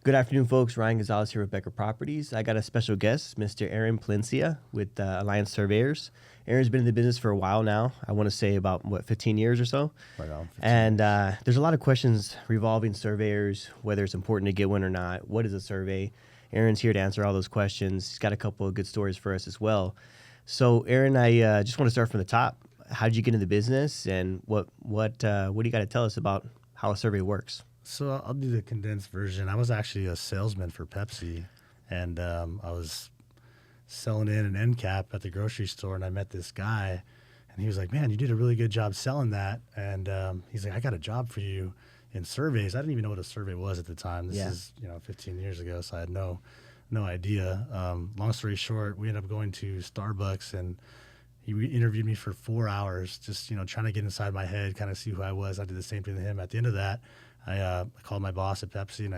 Good afternoon, folks. Ryan Gonzales here with Becker Properties. I got a special guest, Mr. Plascencia with Alliance Surveyors. Aaron's been in the business for a while now. I want to say about, 15 years or so. Right on. 15 And years. there's a lot of questions revolving surveyors, whether it's important to get one or not. What is a survey? Aaron's here to answer all those questions. He's got a couple of good stories for us as well. So, Aaron, I just want to start from the top. How did you get into the business, and what do you got to tell us about how a survey works? So I'll do the condensed version. I was actually a salesman for Pepsi, and I was selling in an end cap at the grocery store, and I met this guy, and he was like, "Man, you did a really good job selling that." And he's like, "I got a job for you in surveys." I didn't even know what a survey was at the time. This is 15 years ago, so I had no idea. Long story short, we ended up going to Starbucks, and he interviewed me for 4 hours, just trying to get inside my head, kind of see who I was. I did the same thing to him. At the end of that, I called my boss at Pepsi, and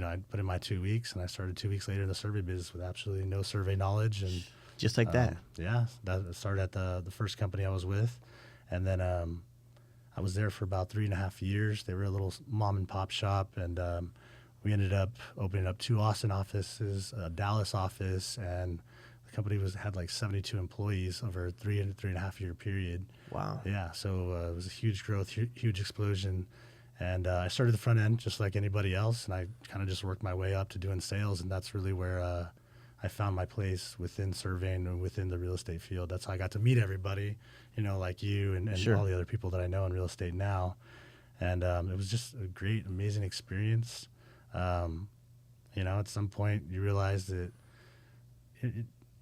I put in my 2 weeks, and I started 2 weeks later in the survey business with absolutely no survey knowledge, and Just like that. Yeah, that started at the first company I was with, and then I was there for about 3.5 years. They were a little mom and pop shop, and we ended up opening up 2 Austin offices, a Dallas office, and the company had like 72 employees over a 3.5 year period. Wow. Yeah, so it was a huge growth, huge explosion. And I started the front end just like anybody else, and I kind of just worked my way up to doing sales, and that's really where I found my place within surveying and within the real estate field. That's how I got to meet everybody, like you and Sure. all the other people that I know in real estate now. And it was just a great, amazing experience. At some point you realize that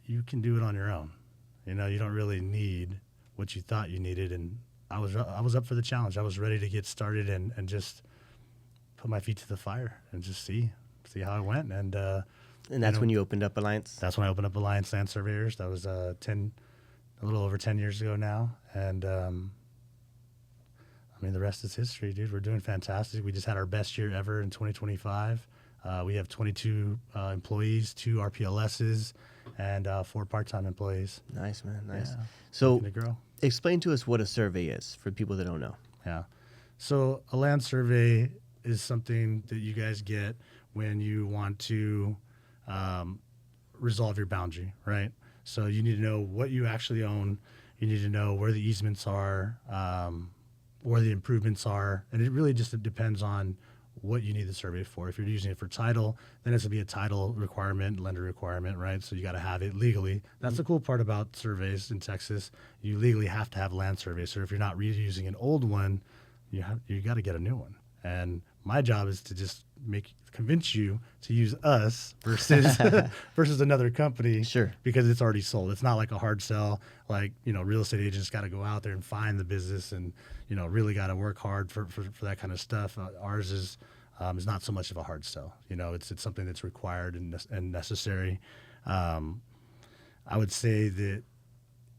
you can do it on your own. You don't really need what you thought you needed, and I was up for the challenge. I was ready to get started and just put my feet to the fire and just see how it went. And that's when you opened up Alliance? that's when I opened up Alliance Land Surveyors. That was a little over 10 years ago now. And the rest is history, dude. We're doing fantastic. We just had our best year ever in 2025. We have 22 employees, 2 RPLSs, and 4 part-time employees. Nice, man. Nice. Yeah, So looking to grow. explain to us what a survey is for people that don't know. Yeah. So a land survey is something that you guys get when you want to resolve your boundary, right? So you need to know what you actually own. You need to know where the easements are, where the improvements are. And it really just depends on what you need the survey for. If you're using it for title, then it's going to be a title requirement, lender requirement, right? So you got to have it legally. That's the cool part about surveys in Texas. You legally have to have a land survey. So if you're not reusing an old one, you got to get a new one. And my job is to just convince you to use us versus another company. Sure. Because it's already sold. It's not like a hard sell. Like, real estate agents got to go out there and find the business and, really got to work hard for that kind of stuff. Ours is not so much of a hard sell. It's something that's required and necessary. I would say that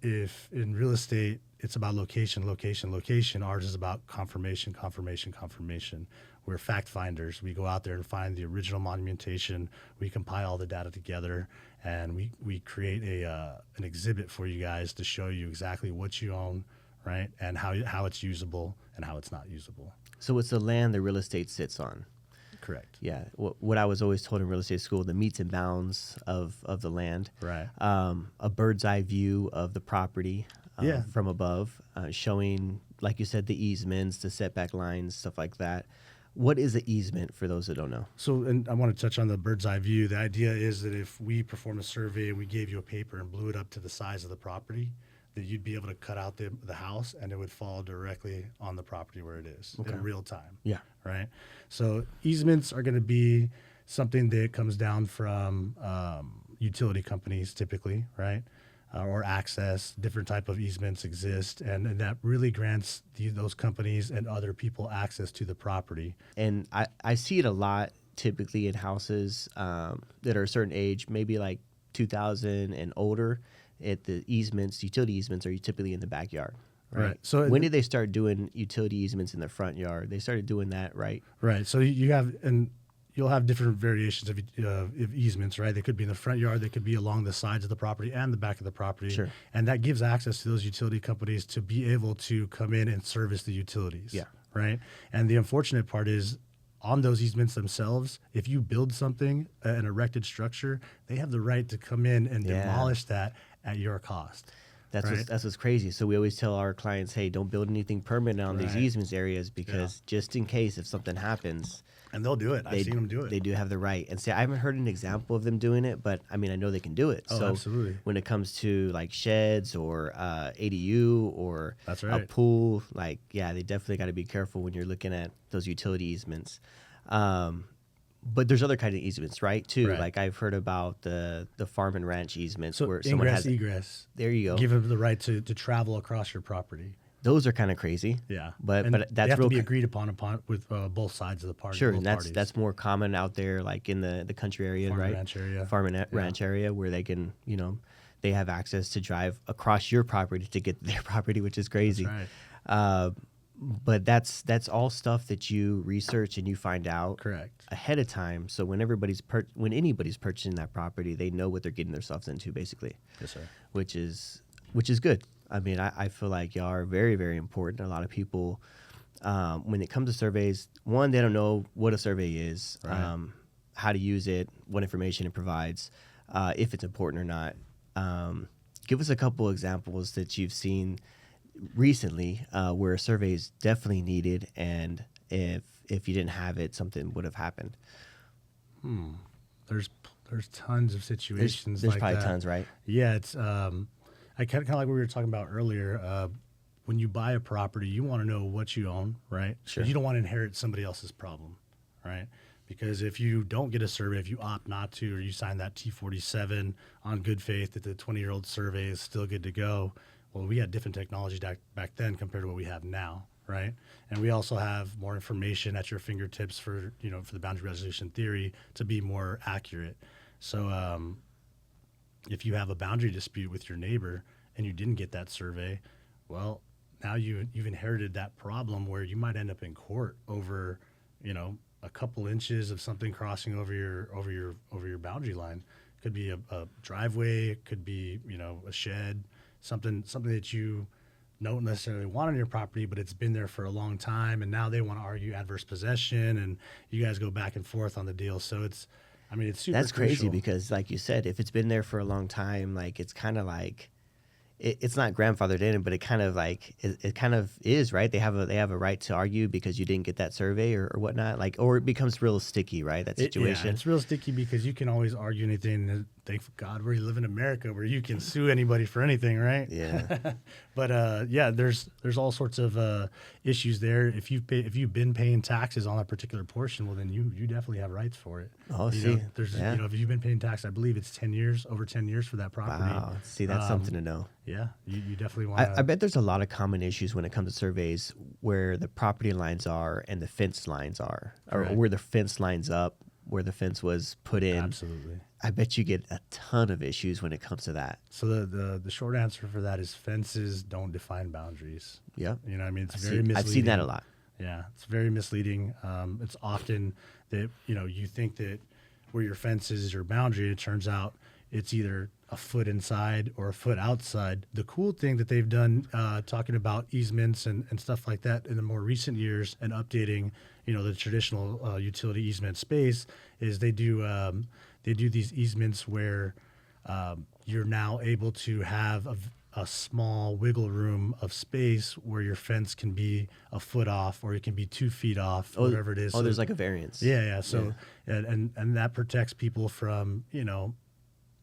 if in real estate, it's about location. Ours is about confirmation. We're fact finders. We go out there and find the original monumentation. We compile all the data together, and we create an exhibit for you guys to show you exactly what you own, right, and how it's usable and how it's not usable. So it's the land the real estate sits on. Correct. Yeah. What I was always told in real estate school, the meets and bounds of the land. Right. A bird's eye view of the property from above, showing, like you said, the easements, the setback lines, stuff like that. What is the easement for those that don't know? So, and I want to touch on the bird's eye view. The idea is that if we perform a survey and we gave you a paper and blew it up to the size of the property, that you'd be able to cut out the house and it would fall directly on the property where it is in real time. Yeah. Right. So easements are going to be something that comes down from utility companies typically, right? Or access. Different type of easements exist, and that really grants those companies and other people access to the property. And I see it a lot typically in houses that are a certain age, maybe like 2000 and older. The utility easements are typically in the backyard. Right. So when did they start doing utility easements in the front yard? They started doing that, right? Right. So you'll have different variations of easements, right? They could be in the front yard, they could be along the sides of the property and the back of the property. Sure. And that gives access to those utility companies to be able to come in and service the utilities. Yeah. Right. And the unfortunate part is on those easements themselves, if you build something, an erected structure, they have the right to come in and demolish that at your cost. That's what's crazy. So we always tell our clients, hey, don't build anything permanent on these easements areas because just in case if something happens. And they'll do it. I've seen them do it. They do have the right. And see, I haven't heard an example of them doing it, but I mean, I know they can do it. Oh, so absolutely. when it comes to like sheds or ADU or a pool, like, yeah, they definitely got to be careful when you're looking at those utility easements. But there's other kind of easements, right, too. Right. Like I've heard about the farm and ranch easements So where someone has egress. There you go. Give them the right to travel across your property. Those are kind of crazy. Yeah, but that's they have real to be agreed upon with both sides of the party. Sure, and that's more common out there, like in the country area, farm right? And ranch area. Farm and ranch area, where they can, they have access to drive across your property to get to their property, which is crazy. That's right. But that's all stuff that you research and you find out ahead of time. So when anybody's purchasing that property, they know what they're getting themselves into, basically. Yes, sir. Which is good. I mean, I feel like y'all are very, very important. A lot of people, when it comes to surveys, one, they don't know what a survey is, how to use it, what information it provides, if it's important or not. Give us a couple examples that you've seen recently where a survey is definitely needed, and if you didn't have it, something would have happened. There's tons of situations. There's like probably that. tons, right? Yeah, it's I kind of like what we were talking about earlier. When you buy a property, you want to know what you own, right? Sure. You don't want to inherit somebody else's problem, right? Because if you don't get a survey, if you opt not to, or you sign that T47 on good faith that the 20-year-old survey is still good to go, well, we had different technology back then compared to what we have now, right? And we also have more information at your fingertips for the boundary resolution theory to be more accurate. So if you have a boundary dispute with your neighbor and you didn't get that survey, well, now you've inherited that problem where you might end up in court over, a couple inches of something crossing over your boundary line. Could be a driveway, could be, a shed, something that you don't necessarily want on your property, but it's been there for a long time, and now they want to argue adverse possession, and you guys go back and forth on the deal. So it's super That's crazy crucial. because, like you said, if it's been there for a long time, like it's kind of like it's not grandfathered in, but it kind of like it kind of is, right? They have a right to argue because you didn't get that survey or whatnot, like, or it becomes real sticky, right? That situation. It's real sticky because you can always argue anything. Thank God we live in America where you can sue anybody for anything, right? Yeah. But there's all sorts of issues there. If you've been paying taxes on that particular portion, well, then you definitely have rights for it. Oh, if you've been paying tax, I believe it's 10 years, over 10 years for that property. Wow. See, that's something to know. Yeah, you definitely want to. I bet there's a lot of common issues when it comes to surveys where the property lines are and the fence lines are, or where the fence lines up, where the fence was put in. Absolutely. I bet you get a ton of issues when it comes to that. So the short answer for that is fences don't define boundaries. Yep. It's very misleading. I've seen that a lot. Yeah, it's very misleading. It's often that, you think that where your fence is your boundary, it turns out it's either a foot inside or a foot outside. The cool thing that they've done, talking about easements and stuff like that in the more recent years and updating, the traditional utility easement space, is they do these easements where you're now able to have a small wiggle room of space where your fence can be a foot off or it can be 2 feet off, whatever it is. Oh, there's like a variance. Yeah. So, and that protects people from,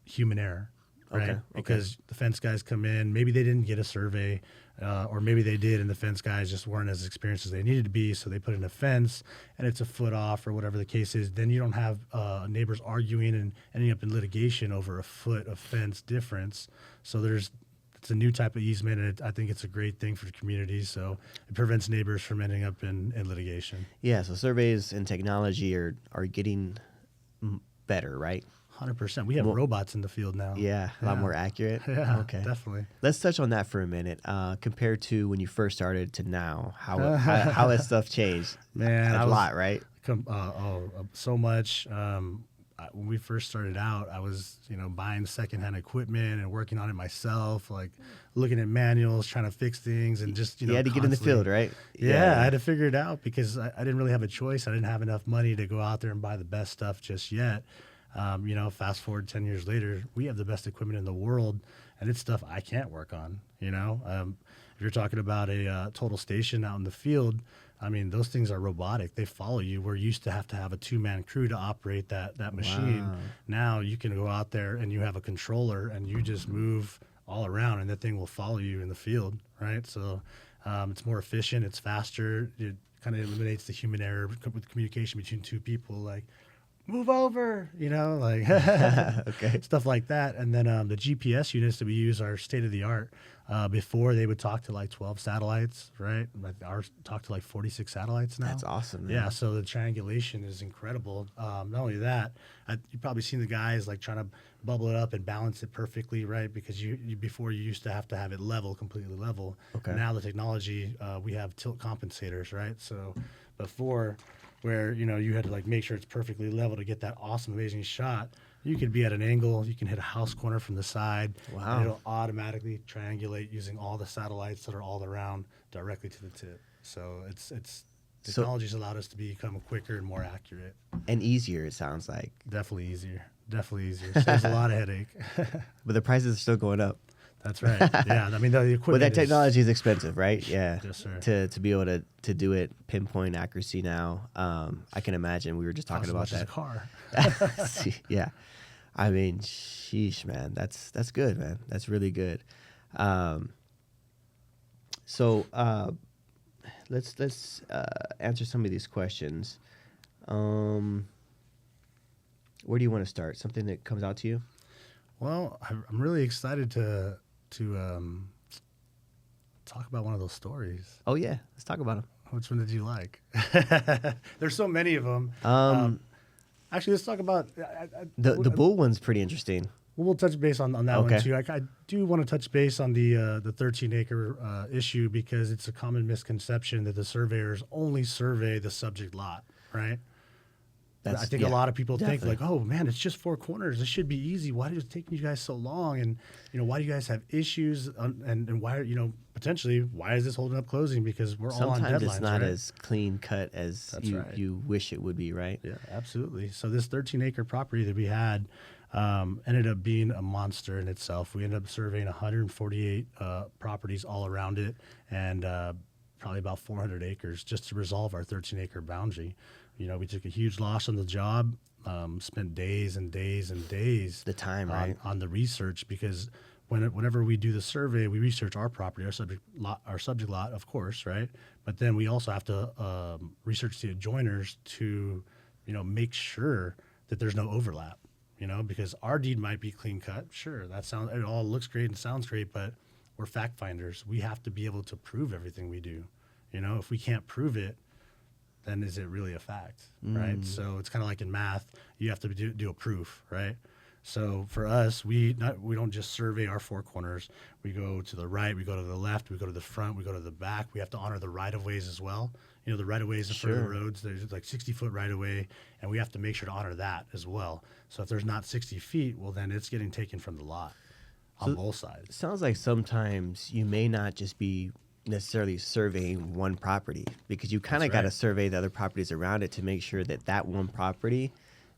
human error, right? Okay. Because the fence guys come in, maybe they didn't get a survey, or maybe they did and the fence guys just weren't as experienced as they needed to be, so they put in a fence and it's a foot off or whatever the case is. Then you don't have neighbors arguing and ending up in litigation over a foot of fence difference. So it's a new type of easement, and I think it's a great thing for the community. So it prevents neighbors from ending up in litigation. Yeah, so surveys and technology are getting better, right? 100%. We have robots in the field now. Yeah, a lot more accurate. Yeah, okay, definitely. Let's touch on that for a minute. Compared to when you first started to now, how has stuff changed? Man, a lot, right? So much. when we first started out, I was, buying secondhand equipment and working on it myself, like looking at manuals, trying to fix things, and just, You had to get in the field, right? Yeah, I had to figure it out because I didn't really have a choice. I didn't have enough money to go out there and buy the best stuff just yet. Fast forward 10 years later, we have the best equipment in the world, and it's stuff I can't work on, if you're talking about a total station out in the field, I mean, those things are robotic. They follow you. We're used to have a 2-man crew to operate that machine. Wow. Now you can go out there and you have a controller and you just move all around and that thing will follow you in the field, right? So it's more efficient. It's faster. It kind of eliminates the human error with communication between two people, like, move over, Okay. stuff like that. And then the GPS units that we use are state of the art. Before they would talk to like 12 satellites, right? But ours talk to like 46 satellites now. That's awesome, man. Yeah, so the triangulation is incredible. Not only that, you've probably seen the guys like trying to bubble it up and balance it perfectly, right? Because you before you used to have it level, completely level. Okay. Now the technology, we have tilt compensators, right? So before, where you had to like make sure it's perfectly level to get that awesome, amazing shot. You could be at an angle. You can hit a house corner from the side. Wow. And it'll automatically triangulate using all the satellites that are all around directly to the tip. So technology's allowed us to become quicker and more accurate. And easier, it sounds like. Definitely easier. Saves a lot of headache. But the prices are still going up. That's right. Yeah, I mean the equipment. Well, that technology is expensive, right? Yeah. Yes, sir. To be able to do it pinpoint accuracy now, I can imagine. We were just talking about that. A car. Yeah, I mean, sheesh, man. That's good, man. That's really good. So let's answer some of these questions. Where do you want to start? Something that comes out to you? Well, I'm really excited to talk about one of those stories. Oh yeah, let's talk about them. Which one did you like? There's so many of them. Actually, let's talk about The bull one's pretty interesting. We'll touch base on that Okay. one too. I do want to touch base on the 13-acre issue because it's a common misconception that the surveyors only survey the subject lot, right? I think a lot of people think like, oh man, it's just 4 corners. This should be easy. Why is it taking you guys so long? And why do you guys have issues? And why potentially why is this holding up closing? Because we're all on deadlines. Sometimes it's not right? as clean cut as you wish it would be, right? Yeah, absolutely. So this 13-acre property that we had ended up being a monster in itself. We ended up surveying 148 properties all around it, and probably about 400 acres just to resolve our 13-acre boundary. We took a huge loss on the job, spent days and days and days The time, right? on the research, because whenever we do the survey, we research our property, our subject lot, of course, right? But then we also have to research the adjoiners to, make sure that there's no overlap, because our deed might be clean cut. Sure, it all looks great and sounds great, but we're fact finders. We have to be able to prove everything we do. If we can't prove it, then is it really a fact, right? So it's kind of like in math, you have to do a proof, right? So for us, we don't just survey our 4 corners. We go to the right, we go to the left, we go to the front, we go to the back. We have to honor the right-of-ways as well. The right-of-ways in front of the roads, there's like 60-foot right-of-way, and we have to make sure to honor that as well. So if there's not 60 feet, well, then it's getting taken from the lot on both sides. It sounds like sometimes you may not just be necessarily surveying one property, because you kind of got to survey the other properties around it to make sure that one property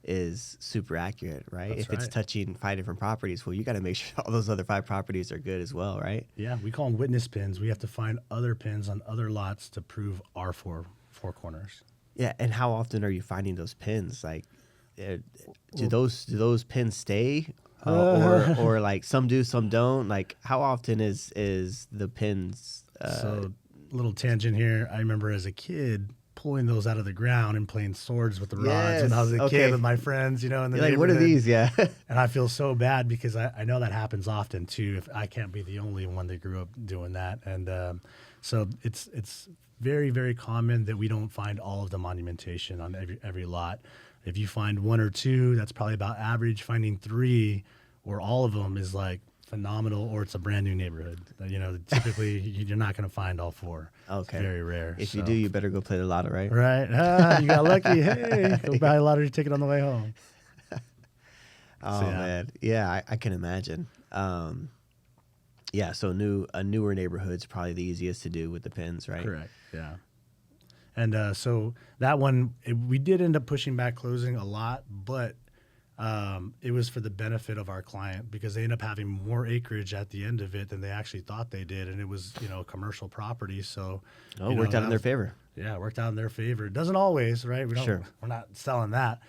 is super accurate, right? If it's touching 5 different properties, well, you got to make sure all those other 5 properties are good as well, right? Yeah, we call them witness pins. We have to find other pins on other lots to prove our four corners. Yeah, and how often are you finding those pins? Like, do those pins stay, or like some do, some don't? Like, how often is the pins? So, little tangent here. I remember as a kid pulling those out of the ground and playing swords with the rods when I was a kid with my friends, in the like, what are these? Yeah. And I feel so bad because I know that happens often too. If I can't be the only one that grew up doing that. And so it's very, very common that we don't find all of the monumentation on every lot. If you find 1 or 2, that's probably about average. Finding 3 or all of them is like phenomenal, or it's a brand new neighborhood. Typically you're not going to find all 4. Okay. It's very rare. If you do, you better go play the lotto, right? Right. You got lucky. Hey, go buy a lottery ticket on the way home. Oh So, yeah. man, yeah, I can imagine. Yeah, so a newer neighborhood's probably the easiest to do with the pins, right? Correct. Yeah. And so that one, we did end up pushing back closing a lot, but it was for the benefit of our client because they ended up having more acreage at the end of it than they actually thought they did, and it was a commercial property. So, Oh, it worked out in their favor. Yeah, it worked out in their favor. It doesn't always, right? Sure. We're not selling that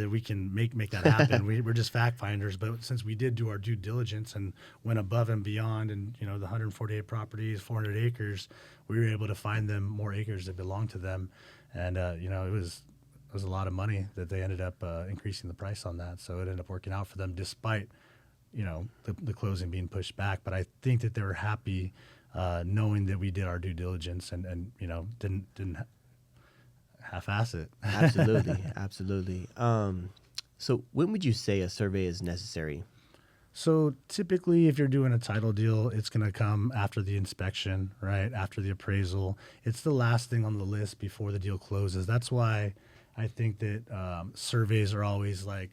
we can make that happen. We're just fact finders. But since we did do our due diligence and went above and beyond, and the 148 properties, 400 acres, we were able to find them more acres that belonged to them, and it was a lot of money that they ended up increasing the price on that. So it ended up working out for them despite the closing being pushed back. But I think that they were happy. Knowing that we did our due diligence and didn't half-ass it. Absolutely, absolutely. So when would you say a survey is necessary? So typically, if you're doing a title deal, it's going to come after the inspection, right? After the appraisal. It's the last thing on the list before the deal closes. That's why I think that surveys are always like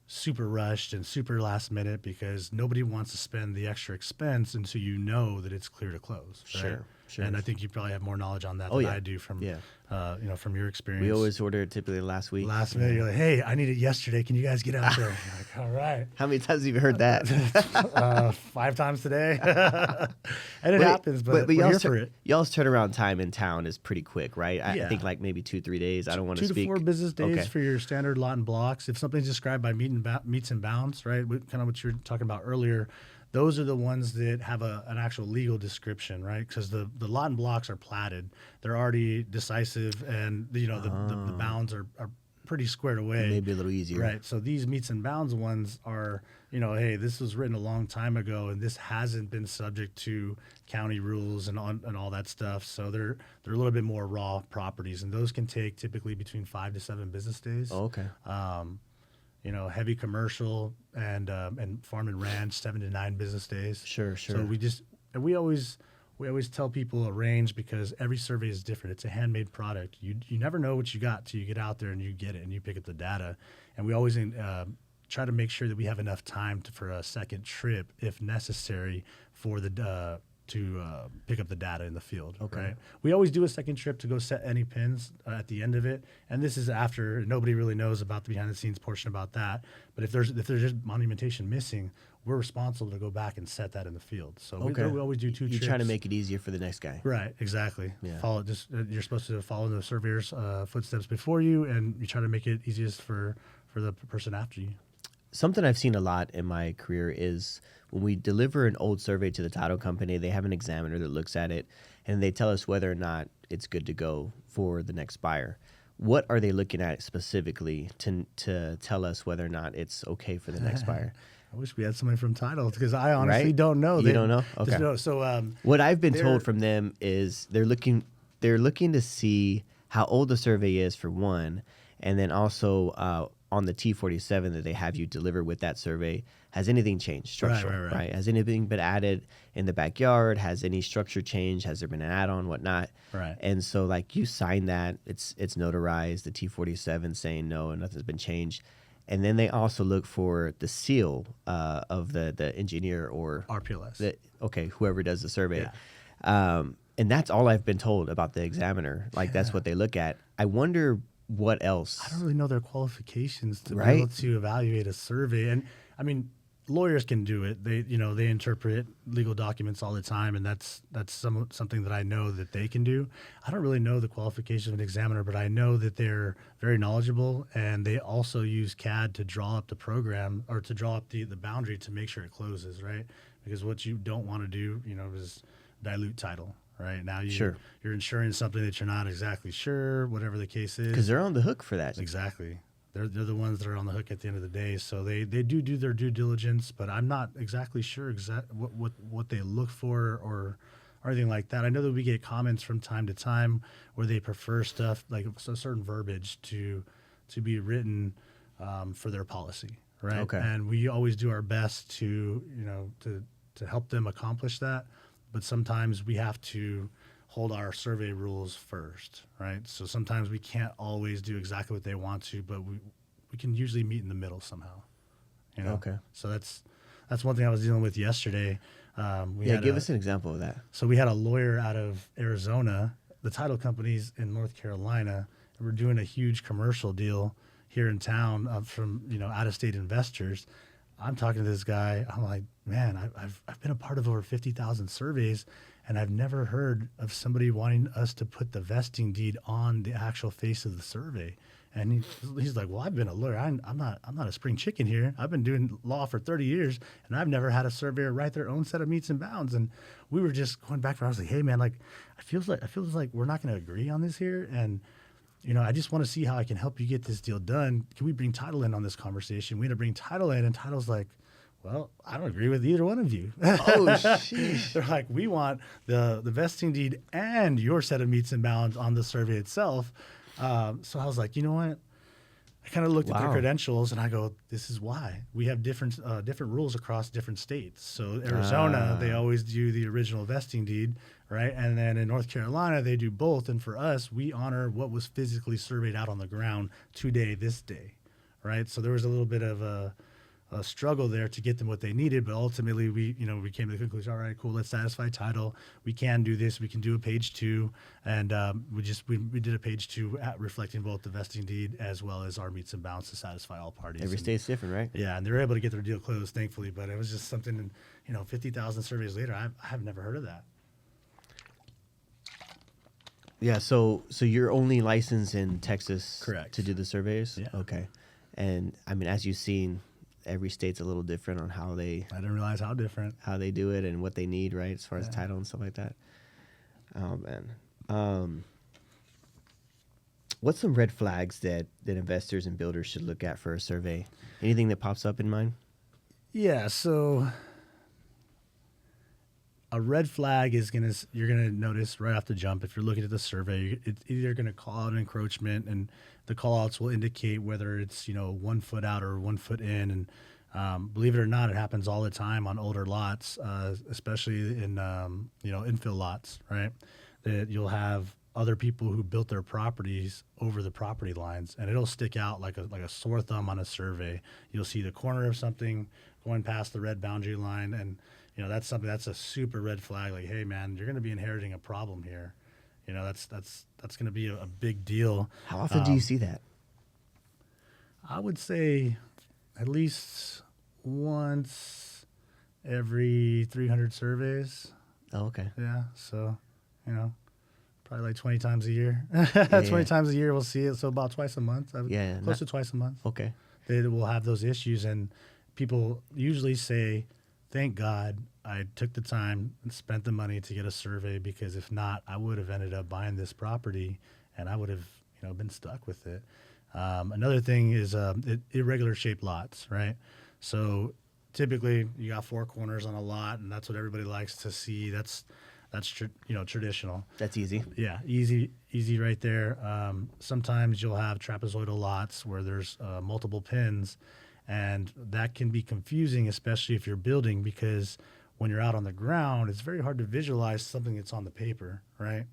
super rushed and super last minute because nobody wants to spend the extra expense until you know that it's clear to close. Right? Sure. And I think you probably have more knowledge on that Oh, than yeah. I do from Yeah. from your experience. We always order it typically last week. Last minute, you're like, hey, I need it yesterday. Can you guys get out there? You're like, all right. How many times have you heard that? 5 times today. And it happens, but we're here y'all's for it. Y'all's turnaround time in town is pretty quick, right? I Yeah. think like maybe 2-3 days. I don't want to 2 speak. to 4 business days Okay. for your standard lot and blocks. If something's described by meets and bounds, right, kind of what you were talking about earlier, those are the ones that have an actual legal description, right? Because the lot and blocks are platted. They're already decisive, and the bounds are pretty squared away. Maybe a little easier. Right. So these meets and bounds ones are, hey, this was written a long time ago, and this hasn't been subject to county rules and all that stuff. So they're a little bit more raw properties, and those can take typically between 5 to 7 business days. Oh, okay. Heavy commercial and farm and ranch 7 to 9 business days. Sure. So we always tell people a range because every survey is different. It's a handmade product. You never know what you got till you get out there and you get it and you pick up the data. And we always try to make sure that we have enough time for a second trip if necessary for the to pick up the data in the field. Okay. Right? We always do a second trip to go set any pins at the end of it, and this is after nobody really knows about the behind the scenes portion about that. But if there's just monumentation missing, we're responsible to go back and set that in the field. So we always do 2 You're trips. trying to make it easier for the next guy. Right, exactly. Yeah. You're supposed to follow the surveyor's footsteps before you, and you try to make it easiest for the person after you. Something I've seen a lot in my career is when we deliver an old survey to the title company, they have an examiner that looks at it and they tell us whether or not it's good to go for the next buyer. What are they looking at specifically to tell us whether or not it's okay for the next buyer? I wish we had somebody from title because I honestly Right? don't know. You don't know? just Okay. know. So What I've been they're- told from them is they're looking to see how old the survey is for one, and then also on the T47 that they have you deliver with that survey, has anything changed structural? Right. Has anything been added in the backyard? Has any structure changed? Has there been an add-on, whatnot? Right. And so like you sign that, it's notarized, the T47 saying no, nothing's been changed. And then they also look for the seal of the engineer or RPLS. whoever does the survey. Yeah. And that's all I've been told about the examiner. Like that's what they look at. I wonder what else. I don't really know their qualifications to Right? be able to evaluate a survey. And I mean, lawyers can do it. They interpret legal documents all the time, and that's something that I know that they can do. I don't really know the qualifications of an examiner, but I know that they're very knowledgeable, and they also use CAD to draw up the program or to draw up the boundary to make sure it closes, right? Because what you don't want to do, is dilute title. Right now, you're insuring something that you're not exactly sure, whatever the case is. Because they're on the hook for that. Exactly. They're the ones that are on the hook at the end of the day. So they do their due diligence, but I'm not exactly sure what they look for or anything like that. I know that we get comments from time to time where they prefer stuff like a certain verbiage to be written for their policy, right? Okay. And we always do our best to help them accomplish that. But sometimes we have to hold our survey rules first, right? So sometimes we can't always do exactly what they want to, but we can usually meet in the middle somehow. You know? Okay. So that's one thing I was dealing with yesterday. Give us an example of that. So we had a lawyer out of Arizona, the title company's in North Carolina. And we're doing a huge commercial deal here in town from out of state investors. I'm talking to this guy. I'm like, man, I've been a part of over 50,000 surveys, and I've never heard of somebody wanting us to put the vesting deed on the actual face of the survey. And he's like, well, I've been a lawyer. I'm not a spring chicken here. I've been doing law for 30 years, and I've never had a surveyor write their own set of meets and bounds. And we were just going back. I was like, hey, man, like, I feels like we're not going to agree on this here, and I just want to see how I can help you get this deal done. Can we bring title in on this conversation? We had to bring title in, and title's like, well, I don't agree with either one of you. Oh, sheesh. They're like, we want the vesting deed and your set of meets and bounds on the survey itself. So I was like, you know what? I kind of looked at their credentials, and I go, this is why. We have different rules across different states. So Arizona, they always do the original vesting deed, right? And then in North Carolina, they do both. And for us, we honor what was physically surveyed out on the ground today, this day, right? So there was a little bit of a struggle there to get them what they needed, but ultimately we came to the conclusion, all right, cool, let's satisfy title. We can do this. We can do a page 2, and we did a page 2 reflecting both the vesting deed as well as our meets and bounds to satisfy all parties. Every state's different, right? Yeah, and they were able to get their deal closed, thankfully. But it was just something, 50,000 surveys later, I have never heard of that. Yeah, so you're only licensed in Texas, Correct, to do the surveys? Yeah. Okay. And I mean, as you've seen, every state's a little different on how they I didn't realize how different. how they do it and what they need, right, as far as title and stuff like that. Oh man. What's some red flags that investors and builders should look at for a survey? Anything that pops up in mind? Yeah, so a red flag is you're gonna notice right off the jump if you're looking at the survey. It's either gonna call out encroachment, and the call outs will indicate whether it's 1 foot out or 1 foot in. And believe it or not, it happens all the time on older lots, especially in infill lots, right? That you'll have other people who built their properties over the property lines, and it'll stick out like a sore thumb on a survey. You'll see the corner of something going past the red boundary line, and that's a super red flag. Like, hey man, you're going to be inheriting a problem here. That's going to be a big deal. How often do you see that? I would say at least once every 300 surveys. Oh, okay. Yeah, so probably like 20 times a year. 20 times a year we'll see it. So about twice a month. Close to twice a month. Okay. They will have those issues, and people usually say, thank God I took the time and spent the money to get a survey, because if not, I would have ended up buying this property and I would have been stuck with it. Another thing is irregular shaped lots, right? So typically you got 4 corners on a lot, and that's what everybody likes to see. That's traditional. That's easy. Yeah, easy right there. Sometimes you'll have trapezoidal lots where there's multiple pins, and that can be confusing, especially if you're building, because when you're out on the ground, it's very hard to visualize something that's on the paper, right?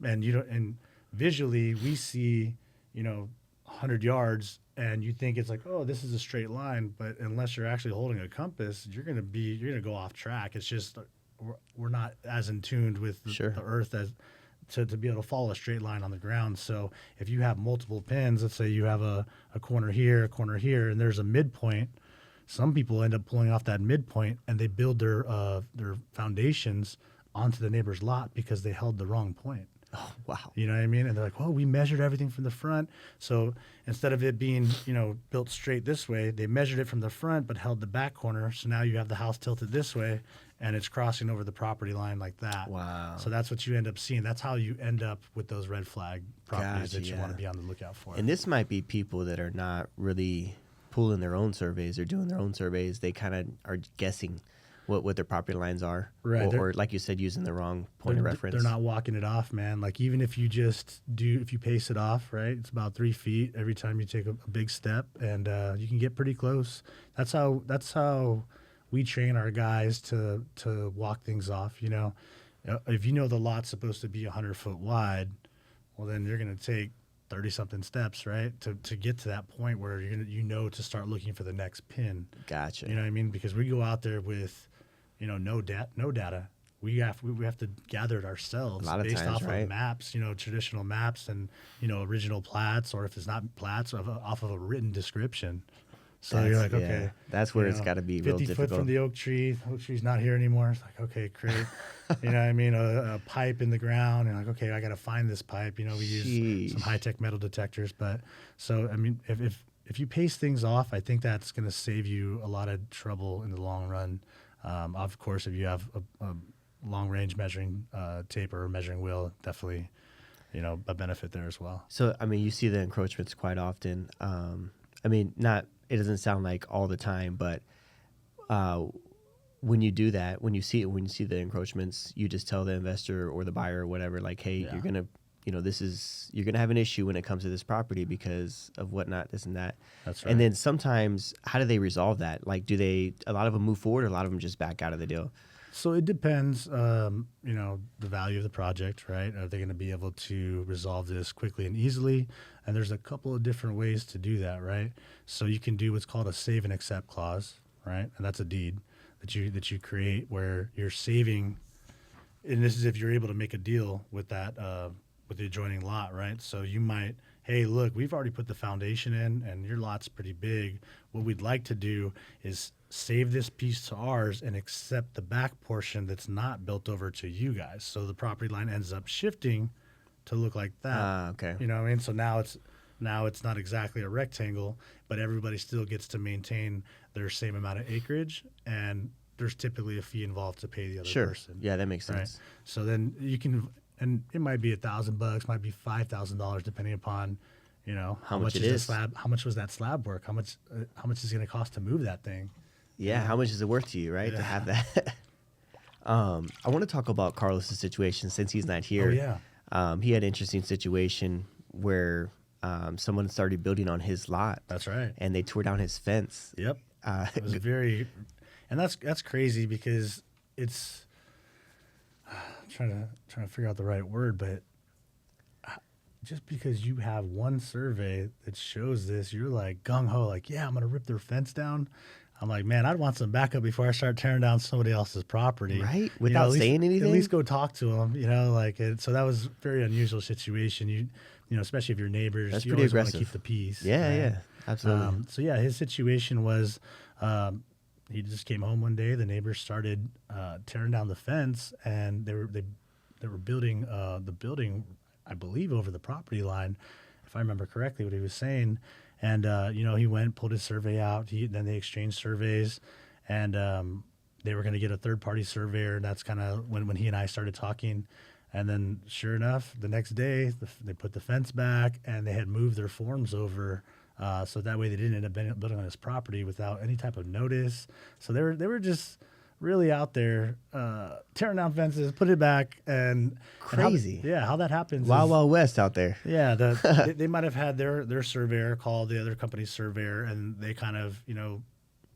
And visually we see 100 yards, and you think it's like, oh, this is a straight line, but unless you're actually holding a compass, you're gonna go off track. It's just we're not as in tuned with the earth as to be able to follow a straight line on the ground. So if you have multiple pins, let's say you have a corner here, and there's a midpoint, some people end up pulling off that midpoint, and they build their foundations onto the neighbor's lot because they held the wrong point. Oh, wow. You know what I mean? And they're like, well, we measured everything from the front. So instead of it being, built straight this way, they measured it from the front but held the back corner. So now you have the house tilted this way, and it's crossing over the property line like that. Wow. So that's what you end up seeing. That's how you end up with those red flag properties that you want to be on the lookout for. And this might be people that are not really pulling their own surveys or doing their own surveys. They kind of are guessing what their property lines are. Right. Or like you said, using the wrong point of reference. They're not walking it off, man. Like, even if you if you pace it off, right, it's about 3 feet every time you take a big step, and you can get pretty close. That's how we train our guys to walk things off. If the lot's supposed to be 100 foot wide, well, then you're going to take 30 something steps, right? To get to that point where you're going to, to start looking for the next pin. Gotcha. You know what I mean? Because we go out there with, no data. We have to gather it ourselves A lot of based times, off right? of maps, traditional maps and, original plats, or if it's not plats, off of a written description. So you're like, okay, that's where it's got to be real 50 difficult. foot from the oak tree. Oak tree's not here anymore. It's like, okay, great. You know what I mean? A pipe in the ground, and like, okay, I got to find this pipe. We use some high tech metal detectors, but so I mean, if you pace things off, I think that's going to save you a lot of trouble in the long run. Of course, if you have a long range measuring tape or a measuring wheel, definitely, a benefit there as well. So I mean, you see the encroachments quite often. I mean, it doesn't sound like all the time, but when you do that, when you see the encroachments, you just tell the investor or the buyer or whatever, like, hey, you're gonna, you're gonna have an issue when it comes to this property because of whatnot, this and that. That's right. And then sometimes, how do they resolve that? Like, a lot of them move forward, or a lot of them just back out of the deal? So it depends, the value of the project, right? Are they going to be able to resolve this quickly and easily? And there's a couple of different ways to do that, right? So you can do what's called a save and accept clause, right? And that's a deed that you create where you're saving, and this is if you're able to make a deal with that with the adjoining lot, right? So you might, hey, look, we've already put the foundation in, and your lot's pretty big. What we'd like to do is save this piece to ours and accept the back portion that's not built over to you guys. So the property line ends up shifting to look like that. Okay. You know what I mean? So now it's not exactly a rectangle, but everybody still gets to maintain their same amount of acreage, and there's typically a fee involved to pay the other person. Yeah, that makes Right? sense. So then you can, and it might be $1,000, might be $5,000, depending upon, how much is the slab, how much was that slab work, how much is it going to cost to move that thing. Yeah, how much is it worth to you, right, to have that? I want to talk about Carlos's situation since he's not here. Oh, yeah. He had an interesting situation where someone started building on his lot. That's right. And they tore down his fence. Yep. It was and that's crazy because it's trying to figure out the right word, but just because you have one survey that shows this, you're like gung ho, like, yeah, I'm gonna rip their fence down. I'm like, man, I'd want some backup before I start tearing down somebody else's property. Right? Without saying anything? At least go talk to them, so that was a very unusual situation. You especially if you're neighbors, That's you pretty always want aggressive. to keep the peace. Yeah, right? yeah, absolutely. So yeah, his situation was, he just came home one day. The neighbors started tearing down the fence, and they were building the building, I believe, over the property line, if I remember correctly what he was saying. And he went, pulled his survey out. Then they exchanged surveys, and they were going to get a third-party surveyor. And that's kind of when he and I started talking. And then, sure enough, the next day they put the fence back, and they had moved their forms over, so that way they didn't end up building on his property without any type of notice. So they were just really out there tearing down fences, put it back, and Crazy. How that happens. Wild West out there. Yeah, they might have had their surveyor call the other company's surveyor, and they kind of,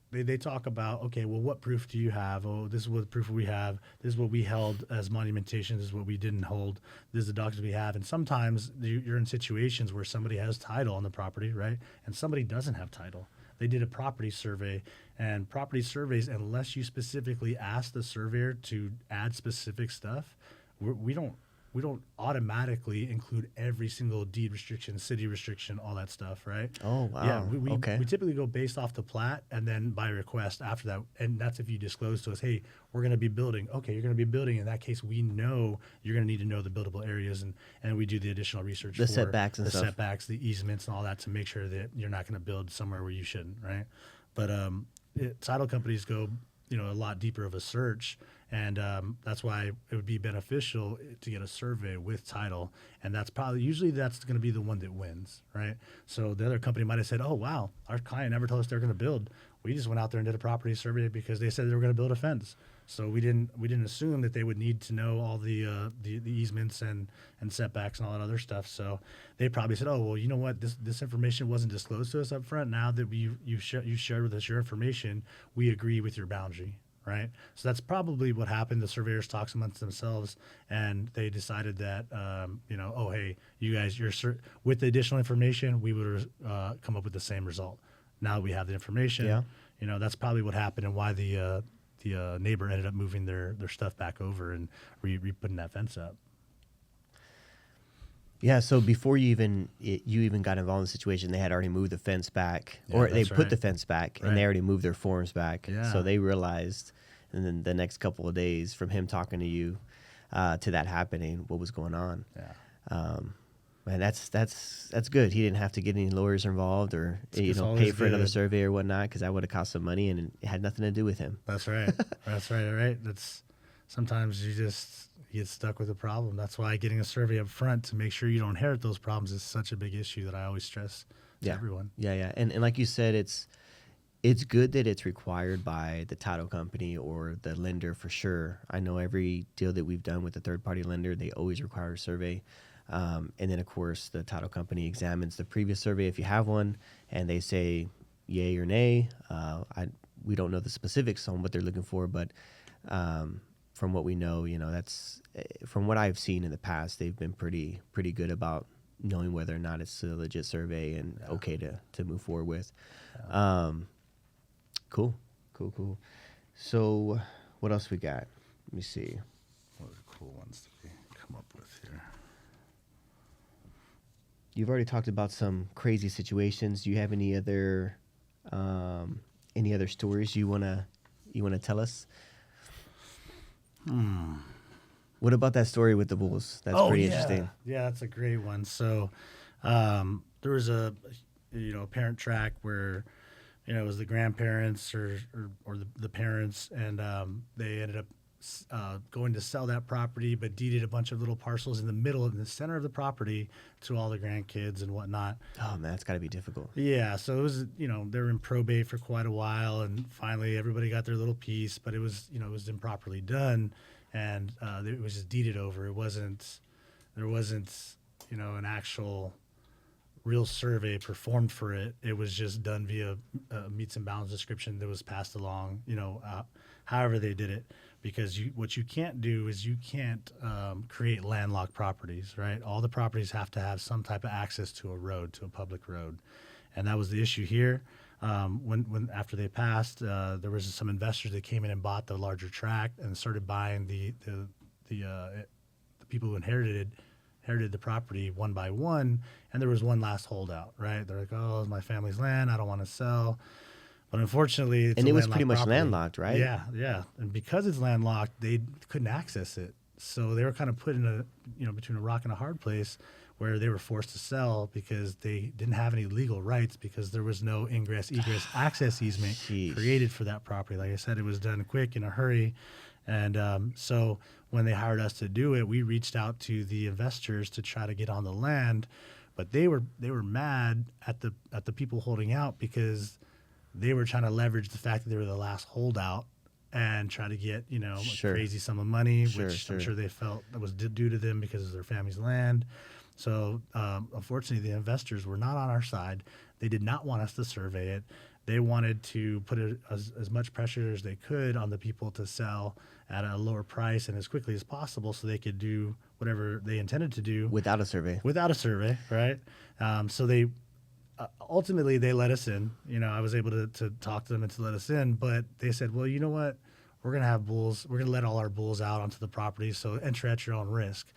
they talk about, okay, well, what proof do you have? Oh, this is what proof we have. This is what we held as monumentation. This is what we didn't hold. This is the documents we have. And sometimes you're in situations where somebody has title on the property, right? And somebody doesn't have title. They did a property survey, and property surveys, unless you specifically ask the surveyor to add specific stuff, we don't automatically include every single deed restriction, city restriction, all that stuff, right? Oh, wow. Yeah, Okay. we typically go based off the plat and then by request after that. And that's if you disclose to us, hey, we're going to be building. Okay, you're going to be building. In that case, we know you're going to need to know the buildable areas, and we do the additional research The for setbacks and the stuff. setbacks, the easements, and all that to make sure that you're not going to build somewhere where you shouldn't, right? But title companies go, a lot deeper of a search. And that's why it would be beneficial to get a survey with title. And that's usually that's going to be the one that wins, right? So the other company might have said, oh, wow, our client never told us they were going to build. We just went out there and did a property survey because they said they were going to build a fence. So we didn't assume that they would need to know all the easements and setbacks and all that other stuff. So they probably said, oh, well, you know what, this information wasn't disclosed to us up front. Now that you shared with us your information, we agree with your boundary. right? So that's probably what happened. The surveyors talked amongst themselves, and they decided that, oh, hey, you guys, with the additional information, we would come up with the same result. Now that we have the information, Yeah. That's probably what happened and why the neighbor ended up moving their stuff back over and putting that fence up. Yeah, so before you even got involved in the situation, they had already moved the fence back, Yeah, or they that's put right. the fence back, Right. and they already moved their forms back. Yeah. So they realized, and then the next couple of days from him talking to you to that happening, what was going on. Yeah. And that's good. He didn't have to get any lawyers involved or It's pay always for another good. survey or whatnot, because that would have cost some money, and it had nothing to do with him. That's right. That's right. Right. That's sometimes you just get stuck with a problem. That's why getting a survey up front to make sure you don't inherit those problems is such a big issue that I always stress to everyone. Yeah. And like you said, it's good that it's required by the title company or the lender for sure. I know every deal that we've done with a third party lender, they always require a survey. And then, of course, the title company examines the previous survey if you have one, and they say yay or nay. We don't know the specifics on what they're looking for, but from what we know, that's from what I've seen in the past, they've been pretty good about knowing whether or not it's a legit survey and okay to move forward with. Yeah. Cool. So what else we got? Let me see. What are the cool ones that we come up with here? You've already talked about some crazy situations. Do you have any other stories you wanna tell us? What about that story with the bulls? That's pretty interesting. Yeah, that's a great one. So there was a parent track where it was the grandparents or the parents, and they ended up going to sell that property, but deeded a bunch of little parcels in the center of the property to all the grandkids and whatnot. Oh man, that's got to be difficult. Yeah, so it was, they were in probate for quite a while, and finally everybody got their little piece, but it was improperly done, and it was just deeded over. There wasn't an actual real survey performed for it. It was just done via meets and bounds description that was passed along, however they did it. Because what you can't do is you can't create landlocked properties, right? All the properties have to have some type of access to a public road. And that was the issue here. When after they passed, there was some investors that came in and bought the larger tract and started buying the people who inherited the property one by one, and there was one last holdout, right? They're like, oh, it's my family's land, I don't want to sell. But unfortunately, it was pretty much landlocked, right? Yeah. And because it's landlocked, they couldn't access it. So they were kind of put in between a rock and a hard place where they were forced to sell because they didn't have any legal rights because there was no ingress, egress, access easement created for that property. Like I said, it was done quick in a hurry. And so when they hired us to do it, we reached out to the investors to try to get on the land, but they were mad at the people holding out because they were trying to leverage the fact that they were the last holdout and try to get, a crazy sum of money, which I'm sure they felt that was due to them because of their family's land. So unfortunately, the investors were not on our side. They did not want us to survey it. They wanted to put as much pressure as they could on the people to sell at a lower price and as quickly as possible so they could do whatever they intended to do. Without a survey, right? So they... ultimately, they let us in. I was able to talk to them and to let us in, but they said, well, you know what? We're going to have bulls. We're going to let all our bulls out onto the property, so enter at your own risk.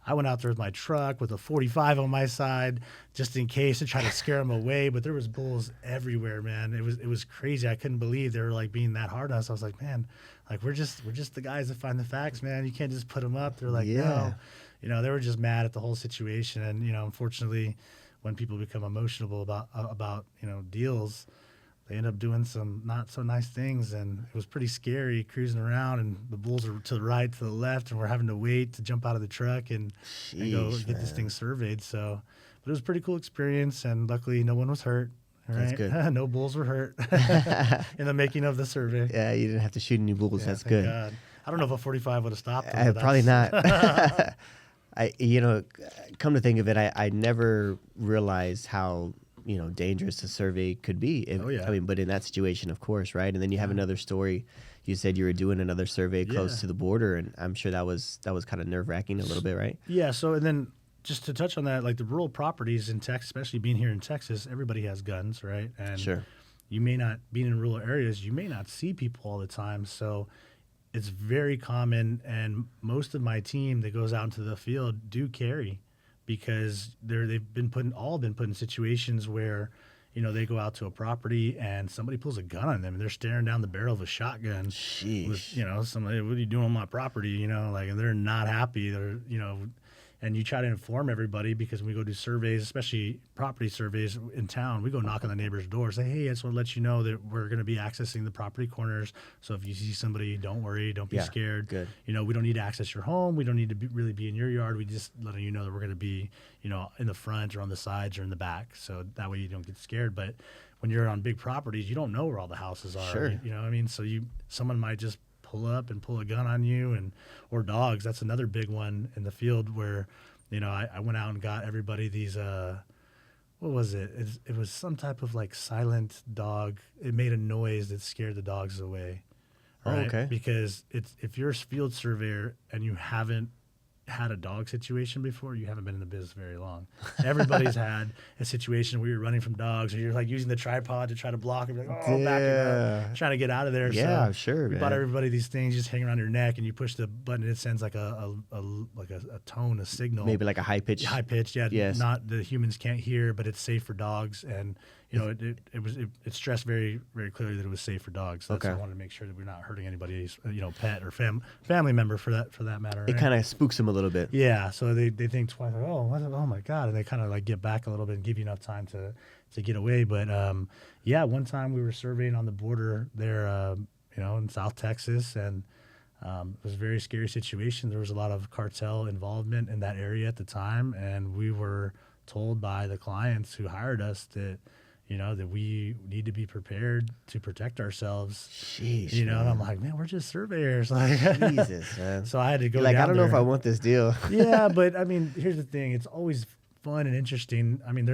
I went out there with my truck with a 45 on my side just in case to try to scare them away, but there was bulls everywhere, man. It was crazy. I couldn't believe they were like being that hard on us. I was like, man, like we're just the guys that find the facts, man. You can't just put them up. They're like, no. They were just mad at the whole situation, and unfortunately, when people become emotional about deals, they end up doing some not so nice things, and it was pretty scary cruising around, and the bulls are to the right, to the left, and we're having to wait to jump out of the truck and go get this thing surveyed. So, but it was a pretty cool experience, and luckily no one was hurt. Right? That's good. No bulls were hurt in the making of the survey. Yeah, you didn't have to shoot any bulls. Yeah, that's thank good. God. I don't know if a 45 would have stopped them. Probably not. come to think of it, I never realized how dangerous a survey could be. Oh, yeah. I mean, but in that situation, of course, right? And then you have another story. You said you were doing another survey close to the border, and I'm sure that was kind of nerve-wracking a little bit, right? Yeah. So, and then just to touch on that, like the rural properties in Texas, especially being here in Texas, everybody has guns, right? And Sure. you may not, being in rural areas, you may not see people all the time. So it's very common. And most of my team that goes out into the field do carry, because they've been put in situations where, they go out to a property and somebody pulls a gun on them and they're staring down the barrel of a shotgun. Sheesh. With, somebody, what are you doing on my property? And they're not happy. And you try to inform everybody, because when we go do surveys, especially property surveys in town, we go knock on the neighbor's door, say, hey, I just want to let you know that we're going to be accessing the property corners. So if you see somebody, don't worry, don't be scared. Good. We don't need to access your home. We don't need to really be in your yard. We just letting you know that we're going to be, in the front or on the sides or in the back. So that way you don't get scared. But when you're on big properties, you don't know where all the houses are. Sure. You know what I mean? So someone might just pull up and pull a gun on you, or dogs. That's another big one in the field where, I went out and got everybody these, what was it? It was some type of like silent dog. It made a noise that scared the dogs away. Right? Oh, okay. Because if you're a field surveyor and you haven't had a dog situation before, you haven't been in the business very long. Everybody's had a situation where you're running from dogs, or you're like using the tripod to try to block, and you're like, back up, trying to get out of there. Yeah, so sure. We bought everybody these things, just hang around your neck, and you push the button, and it sends like a tone, a signal. Maybe like a high pitch. High pitch, yeah. Yes. Not the humans can't hear, but it's safe for dogs, and it stressed very, very clearly that it was safe for dogs. That's Okay. I wanted to make sure that we're not hurting anybody's pet or family member for that matter. It right? kind of spooks them a little bit. Yeah, so they think twice, like, oh my God, and they kind of like get back a little bit and give you enough time to get away. But one time we were surveying on the border there, in South Texas, and it was a very scary situation. There was a lot of cartel involvement in that area at the time, and we were told by the clients who hired us that that we need to be prepared to protect ourselves. Sheesh, and I'm like, man, we're just surveyors. Like, Jesus, man. So I had to go. You're like, down I don't know if there. I want this deal. Yeah, but I mean, here's the thing. It's always fun and interesting. I mean,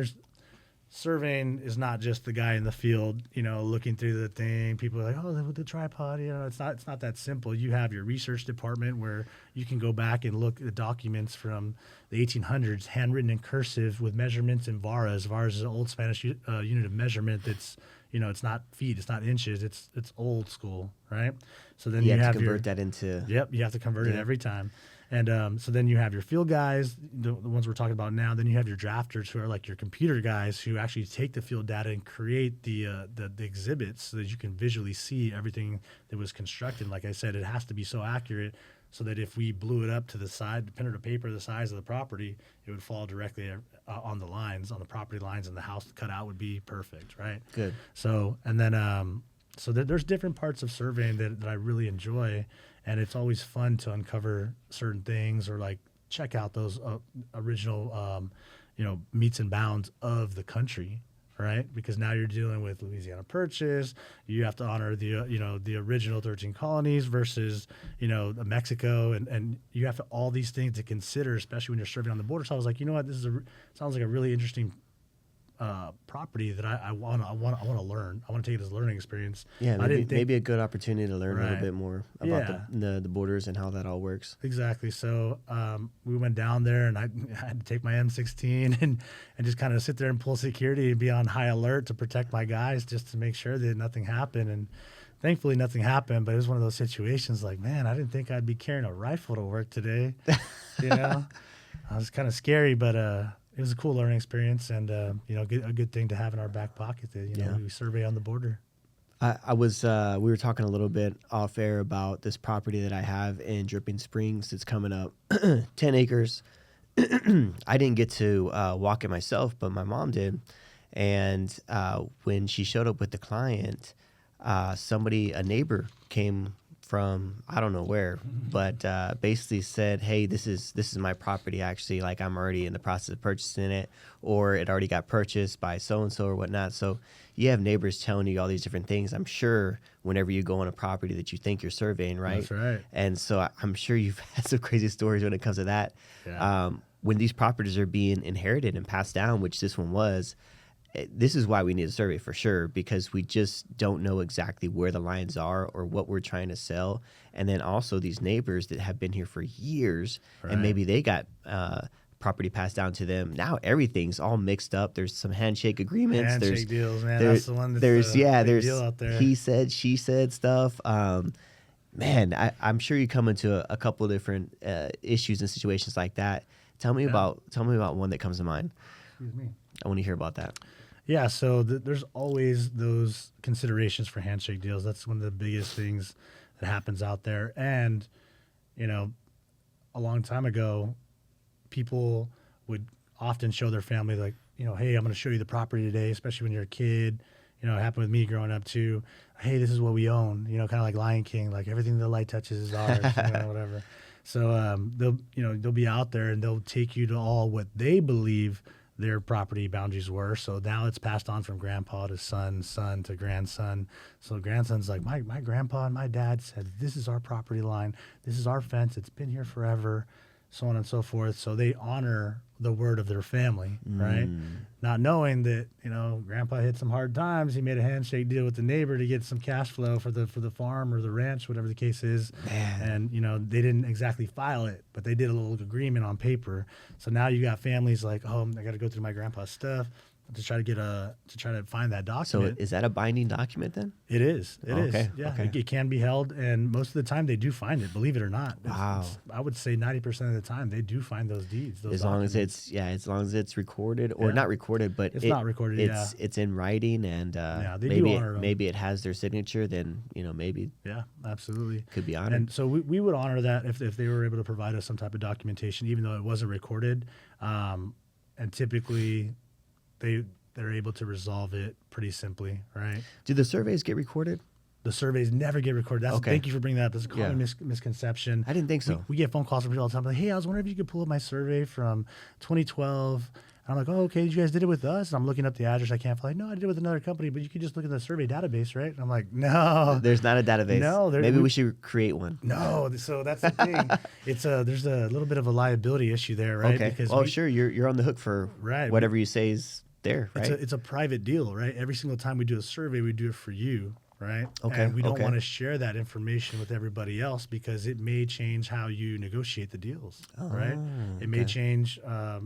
surveying is not just the guy in the field, looking through the thing. People are like, oh, with the tripod, it's not that simple. You have your research department where you can go back and look at the documents from the 1800s, handwritten in cursive with measurements in varas. Varas is an old Spanish unit of measurement that's, it's not feet, it's not inches, it's old school, right? So then You have to convert that into. Yep, you have to convert it every time. And so then you have your field guys, the ones we're talking about now. Then you have your drafters, who are like your computer guys, who actually take the field data and create the exhibits so that you can visually see everything that was constructed. Like I said, it has to be so accurate so that if we blew it up to the side, depending on the paper, the size of the property, it would fall directly on the lines, on the property lines, and the house cutout would be perfect, right? Good. So, and then there's different parts of surveying that I really enjoy. And it's always fun to uncover certain things, or like check out those original, meets and bounds of the country, right? Because now you're dealing with Louisiana Purchase. You have to honor the original 13 colonies versus, Mexico, and you have all these things to consider, especially when you're surveying on the border. So I was like, you know what, this sounds like a really interesting property that I want to learn. I want to take it as a learning experience. Yeah, maybe a good opportunity to learn a little bit more about the borders and how that all works. Exactly. So we went down there, and I had to take my M16 and just kind of sit there and pull security and be on high alert to protect my guys, just to make sure that nothing happened. And thankfully nothing happened, but it was one of those situations like, man, I didn't think I'd be carrying a rifle to work today. I was kind of scary, but it was a cool learning experience, and a good thing to have in our back pocket that we survey on the border. We were talking a little bit off air about this property that I have in Dripping Springs. It's coming up 10 acres. I didn't get to walk it myself, but my mom did. And when she showed up with the client, a neighbor came from I don't know where, but basically said, hey, this is my property, actually. Like, I'm already in the process of purchasing it, or it already got purchased by so-and-so or whatnot. So you have neighbors telling you all these different things, I'm sure, whenever you go on a property that you think you're surveying, right? That's right. And so I'm sure you've had some crazy stories when it comes to that. Yeah. When these properties are being inherited and passed down, which this one was, this is why we need a survey for sure, because we just don't know exactly where the lines are or what we're trying to sell. And then also these neighbors that have been here for years, and maybe they got property passed down to them. Now everything's all mixed up. There's some handshake agreements. Handshake deals, man. That's the one that's there's big deal out there. he said, she said stuff. Man, I'm sure you come into a couple of different issues and situations like that. Tell me about one that comes to mind. Excuse me. I want to hear about that. Yeah, so there's always those considerations for handshake deals. That's one of the biggest things that happens out there. And, you know, a long time ago, people would often show their family, like, you know, hey, I'm going to show you the property today, especially when you're a kid. You know, it happened with me growing up too. Hey, this is what we own. You know, kind of like Lion King, like everything the light touches is ours, whatever. So they'll be out there and they'll take you to all what they believe their property boundaries were. So now it's passed on from grandpa to son to grandson. So grandson's like, my grandpa and my dad said, this is our property line. This is our fence. It's been here forever, so on and so forth. So they honor the word of their family, right? Not knowing that, you know, grandpa hit some hard times. He made a handshake deal with the neighbor to get some cash flow for the farm or the ranch, whatever the case is. Man. And, you know, they didn't exactly file it, but they did a little agreement on paper. So now you got families like, oh, I got to go through my grandpa's stuff to try to find that document. So is that a binding document then? It is. It is. Okay, Yeah, okay. it can be held, and most of the time they do find it. Believe it or not. Wow. I would say 90% of the time they do find those deeds. Those As long as it's recorded or not recorded, but It's not recorded, It's in writing, and they do maybe honor them. maybe it has their signature. Then maybe Yeah, absolutely. could be honored. And so we would honor that if they were able to provide us some type of documentation, even though it wasn't recorded. And typically, they're able to resolve it pretty simply, right? Do the surveys get recorded? The surveys never get recorded. Okay. Thank you for bringing that up. That's a common misconception. I didn't think so. We get phone calls from people all the time like, hey, I was wondering if you could pull up my survey from 2012. And I'm like, oh, okay, you guys did it with us? And I'm looking up the address. I can't find. No, I did it with another company, but you can just look at the survey database, right? And I'm like, no. There's not a database. No, maybe we should create one. No, so that's the thing. There's a little bit of a liability issue there, right? Okay. Because sure, you're on the hook for whatever you say is there, right? It's a private deal, right? Every single time we do a survey, we do it for you, right? Okay. And we don't want to share that information with everybody else because it may change how you negotiate the deals, right? It may change, a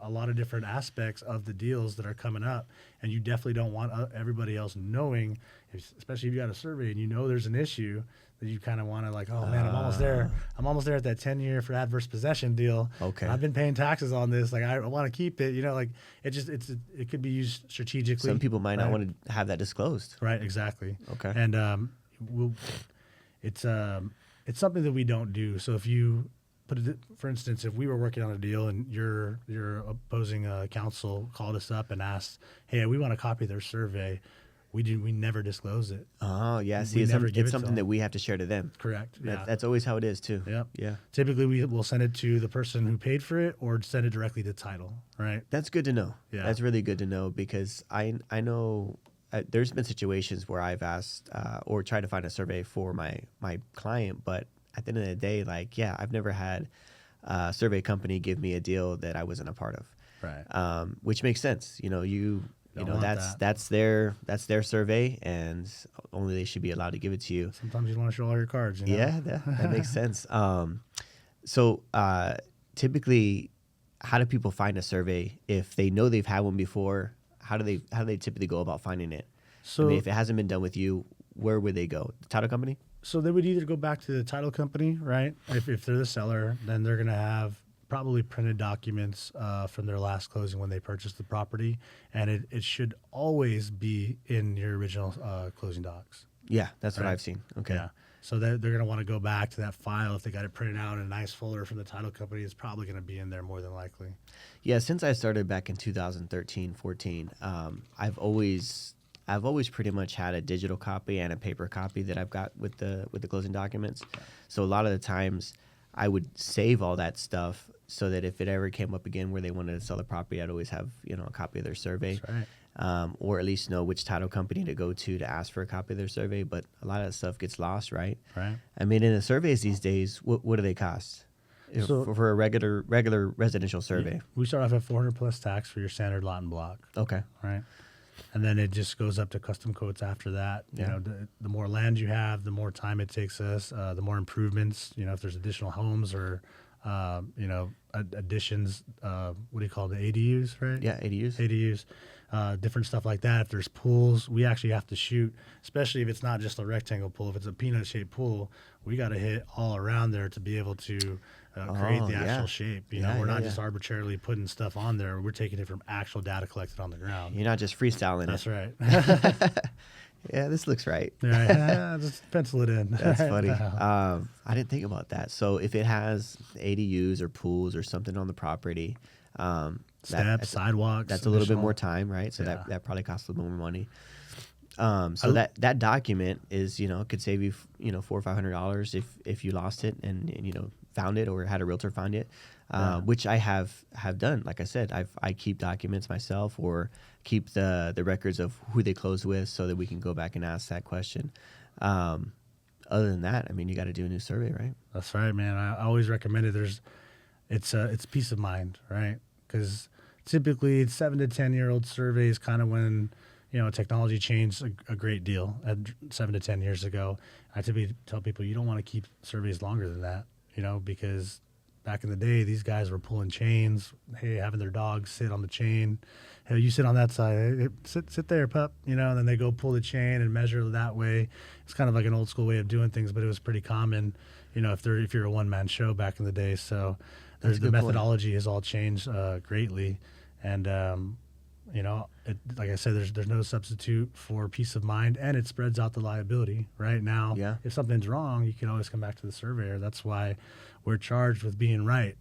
lot of different aspects of the deals that are coming up, and you definitely don't want everybody else knowing, especially if you got a survey and you know there's an issue. That you kind of want to like, oh man, I'm almost there. I'm almost there at that 10-year for adverse possession deal. Okay. I've been paying taxes on this. Like I want to keep it. Like it could be used strategically. Some people might not want to have that disclosed. Right. Exactly. Okay. And it's something that we don't do. So if you put it, for instance, if we were working on a deal and your opposing counsel called us up and asked, hey, we want a copy of their survey. We never disclose it. Oh, yeah. See, We never give it it's to something them. that we have to share to them. Correct. Yeah. That's always how it is, too. Yep. Yeah. Typically, we will send it to the person who paid for it or send it directly to title, right? That's good to know. Yeah. That's really good to know because I know there's been situations where I've asked or tried to find a survey for my client, but at the end of the day, I've never had a survey company give me a deal that I wasn't a part of. Right. Which makes sense. That's their survey, and only they should be allowed to give it to you. Sometimes you want to show all your cards. Yeah, that makes sense. So typically, how do people find a survey if they know they've had one before? How do they typically go about finding it? So if it hasn't been done with you, where would they go? The title company? So they would either go back to the title company, right? If they're the seller, then they're going to have probably printed documents from their last closing when they purchased the property, and it should always be in your original closing docs. Yeah, that's what I've seen. Okay. Yeah. So they're going to want to go back to that file. If they got it printed out in a nice folder from the title company, it's probably going to be in there more than likely. Yeah, since I started back in 2013, 14, I've always pretty much had a digital copy and a paper copy that I've got with the closing documents. So a lot of the times I would save all that stuff so that if it ever came up again where they wanted to sell the property, I'd always have a copy of their survey. That's right. Or at least know which title company to go to ask for a copy of their survey. But a lot of that stuff gets lost, right? Right. I mean, in the surveys these days, what do they cost? So- for a regular residential survey. We start off at 400 plus tax for your standard lot and block, Okay. right? And then it just goes up to custom quotes after that. Yeah. You know, the more land you have, the more time it takes us, the more improvements, you know, if there's additional homes or, you know, additions, what do you call it, the ADUs, right? Yeah, ADUs. ADUs, different stuff like that. If there's pools, we actually have to shoot, especially if it's not just a rectangle pool. If it's a peanut-shaped pool, we got to hit all around there to be able to create the actual shape. You know, we're not just arbitrarily putting stuff on there. We're taking it from actual data collected on the ground. You're not just freestyling That's it. right. Yeah, this looks right. Right. Just pencil it in. That's funny. I didn't think about that. So if it has ADUs or pools or something on the property, Steps, sidewalks. that's a little bit more time, right? So that probably costs a little more money. So that document is, you know, could save you, you know, $400 or $500 if you lost it and you know, found it or had a realtor find it, which I have done. Like I said, I keep documents myself or keep the records of who they closed with so that we can go back and ask that question. Other than that, I mean, you got to do a new survey, right? That's right, man. I always recommend it. It's peace of mind, right? Because typically 7 to 10-year-old surveys kind of when, you know, technology changed a great deal 7 to 10 years ago. I typically tell people you don't want to keep surveys longer than that, you know, because back in the day, these guys were pulling chains, hey, having their dogs sit on the chain. Hey, you sit on that side. Hey, sit there, pup. You know, and then they go pull the chain and measure that way. It's kind of like an old school way of doing things, but it was pretty common, you know, if you're a one-man show back in the day. So the methodology has all changed greatly. And, you know, like I said, there's no substitute for peace of mind, and it spreads out the liability. Right now, if something's wrong, you can always come back to the surveyor. That's why we're charged with being right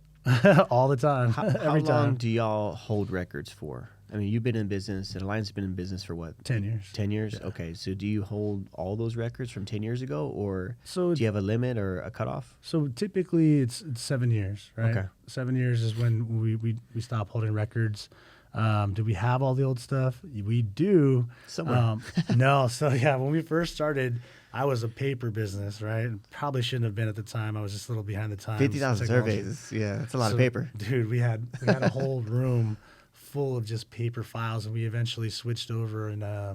all the time. How long do y'all hold records for? I mean, you've been in business, and Alliance has been in business for what? 10 years. 10 years? Yeah. Okay. So do you hold all those records from 10 years ago, or do you have a limit or a cutoff? So typically it's 7 years, right? Okay. 7 years is when we stop holding records. Do we have all the old stuff? We do. Somewhere. No. So, yeah, when we first started, I was a paper business, right? Probably shouldn't have been at the time. I was just a little behind the times. 50,000 surveys. Yeah, that's a lot of paper. Dude, we had a whole room full of just paper files, and we eventually switched over in, I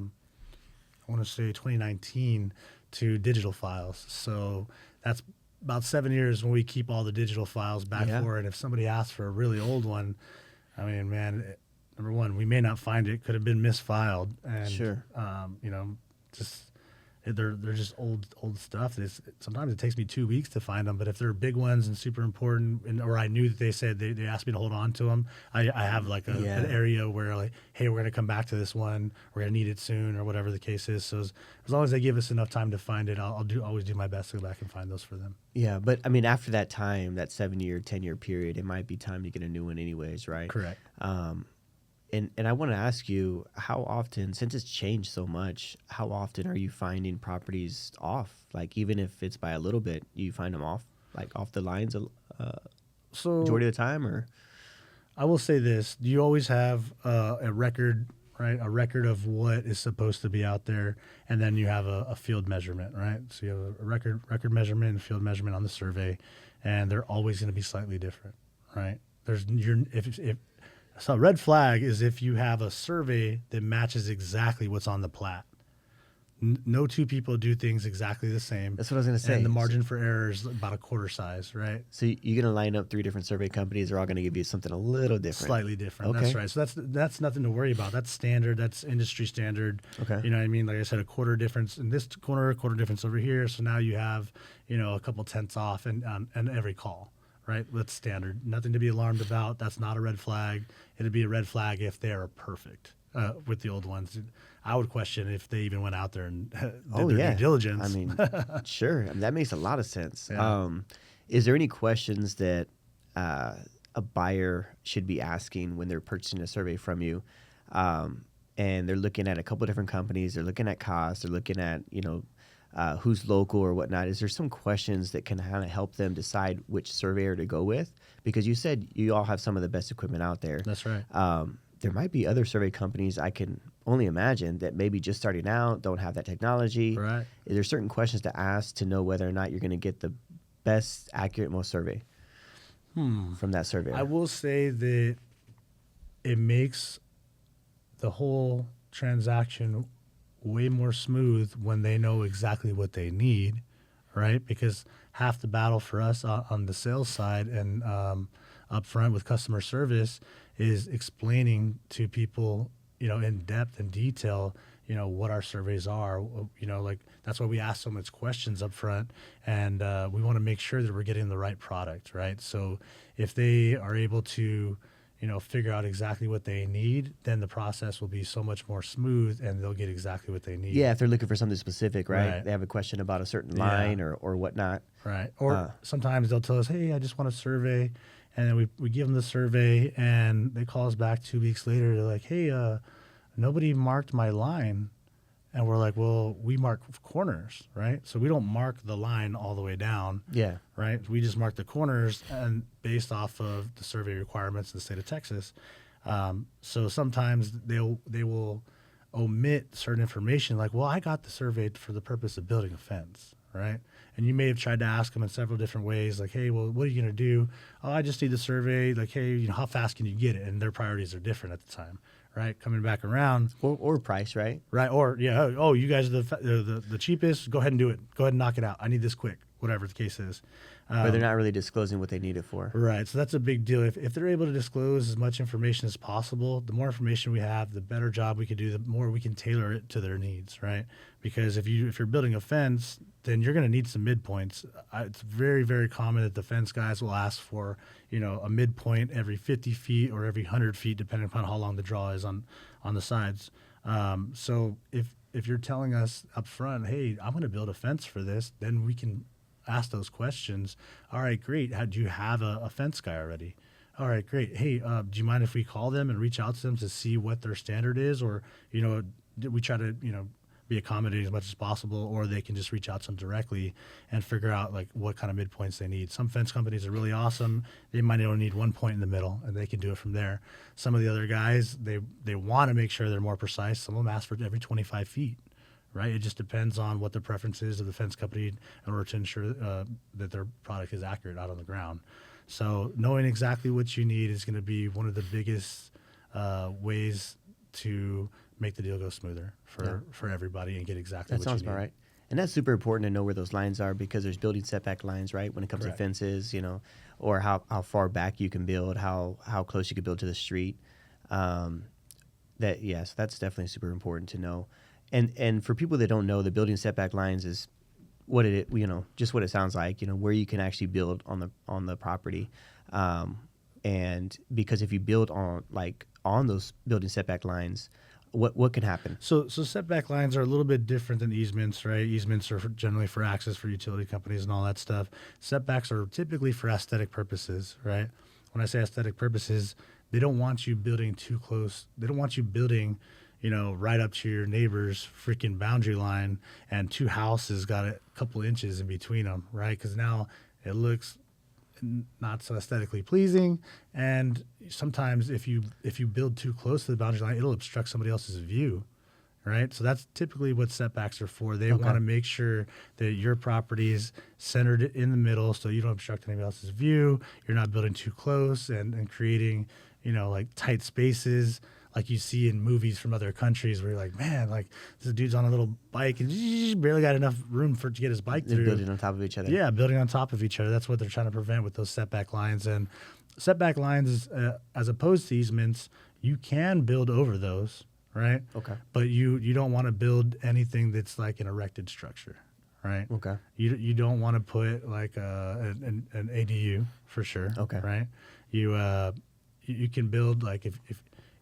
want to say 2019 to digital files. So that's about 7 years when we keep all the digital files back for it. If somebody asks for a really old one, I mean, man, number one, we may not find it. Could have been misfiled, and you know, just they're just old stuff. Sometimes it takes me 2 weeks to find them, but if they're big ones and super important, or I knew that they said they asked me to hold on to them, I have like an area where like, hey, we're gonna come back to this one. We're gonna need it soon, or whatever the case is. So as long as they give us enough time to find it, I'll always do my best to go back and find those for them. Yeah, but I mean, after that time, that 7-year, 10-year period, it might be time to get a new one, anyways, right? Correct. And I want to ask you, how often, since it's changed so much, how often are you finding properties off? Like, even if it's by a little bit, you find them off, like off the lines so majority of the time, or? I will say this. You always have a record, right? A record of what is supposed to be out there, and then you have a field measurement, right? So you have a record measurement and field measurement on the survey, and they're always going to be slightly different, right? So a red flag is if you have a survey that matches exactly what's on the plat. No two people do things exactly the same. That's what I was going to say. And the margin for error is about a quarter size, right? So you're going to line up 3 different survey companies. They're all going to give you something a little different. Slightly different. Okay. That's right. So that's nothing to worry about. That's standard. That's industry standard. Okay. You know what I mean? Like I said, a quarter difference in this corner, a quarter difference over here. So now you have, you know, a couple tenths off and every call. Right? That's standard. Nothing to be alarmed about. That's not a red flag. It'd be a red flag if they are perfect with the old ones. I would question if they even went out there and did their due diligence. I mean, sure. I mean, that makes a lot of sense. Yeah. Is there any questions that a buyer should be asking when they're purchasing a survey from you? And they're looking at a couple different companies. They're looking at costs. They're looking at, you know, who's local or whatnot. Is there some questions that can kind of help them decide which surveyor to go with? Because you said you all have some of the best equipment out there. That's right. There might be other survey companies, I can only imagine, that maybe just starting out, don't have that technology. Right. Is there certain questions to ask to know whether or not you're going to get the best, accurate, most survey? from that surveyor? I will say that it makes the whole transaction way more smooth when they know exactly what they need, right? Because half the battle for us on the sales side and up front with customer service is explaining to people, in depth and detail, what our surveys are. Like that's why we ask so much questions up front, and we want to make sure that we're getting the right product, right? So if they are able to figure out exactly what they need, then the process will be so much more smooth and they'll get exactly what they need. Yeah, if they're looking for something specific, right? Right. They have a question about a certain line Yeah. or whatnot. Right. Or sometimes they'll tell us, hey, I just want a survey. And then we give them the survey and they call us back 2 weeks later. They're like, hey, nobody marked my line. And we're like, well, we mark corners, right? So we don't mark the line all the way down. Yeah. Right. We just mark the corners and based off of the survey requirements in the state of Texas. So sometimes they will omit certain information like, well, I got the survey for the purpose of building a fence. Right. And you may have tried to ask them in several different ways, like, hey, well, what are you going to do? Oh, I just need the survey. Like, hey, how fast can you get it? And their priorities are different at the time. Right, coming back around, Or price, right? right, or yeah, oh, you guys are the cheapest. Go ahead and do it. Go ahead and knock it out. I need this quick, whatever the case is. But they're not really disclosing what they need it for. Right, so that's a big deal. If they're able to disclose as much information as possible, the more information we have, the better job we can do. The more we can tailor it to their needs, right? Because if you're building a fence, then you're going to need some midpoints. It's very, very common that the fence guys will ask for, a midpoint every 50 feet or every 100 feet, depending upon how long the draw is on the sides. So if you're telling us up front, hey, I'm going to build a fence for this, then we can ask those questions. All right, great. Do you have a fence guy already? All right, great. Hey, do you mind if we call them and reach out to them to see what their standard is? Or, we try to, be accommodating as much as possible, or they can just reach out to them directly and figure out like what kind of midpoints they need. Some fence companies are really awesome. They might only need 1 point in the middle and they can do it from there. Some of the other guys, they want to make sure they're more precise. Some of them ask for every 25 feet. Right, it just depends on what the preference is of the fence company in order to ensure that their product is accurate out on the ground. So knowing exactly what you need is going to be one of the biggest ways to make the deal go smoother for everybody and get exactly That what sounds you need. about right. And that's super important to know where those lines are because there's building setback lines, right? When it comes Correct. to fences, or how far back you can build, how close you can build to the street. So that's definitely super important to know. And for people that don't know, the building setback lines is what it just what it sounds like, where you can actually build on the property. And because if you build on those building setback lines, what can happen? So setback lines are a little bit different than easements, right? Easements are generally for access for utility companies and all that stuff. Setbacks are typically for aesthetic purposes, right? When I say aesthetic purposes, they don't want you building too close. They don't want you building, right up to your neighbor's freaking boundary line and two houses got a couple inches in between them, right? Because now it looks not so aesthetically pleasing, and sometimes if you build too close to the boundary line, it'll obstruct somebody else's view, right? So that's typically what setbacks are for. They want to make sure that your property is centered in the middle so you don't obstruct anybody else's view. You're not building too close and creating, like tight spaces like you see in movies from other countries where you're like, man, like this dude's on a little bike and barely got enough room to get his bike They're through. building on top of each other. Yeah, building on top of each other. That's what they're trying to prevent with those setback lines. And setback lines, is, as opposed to easements, you can build over those, right? Okay. But you don't want to build anything that's like an erected structure, right? Okay. You don't want to put like an ADU for sure. Okay. Right. You can build like if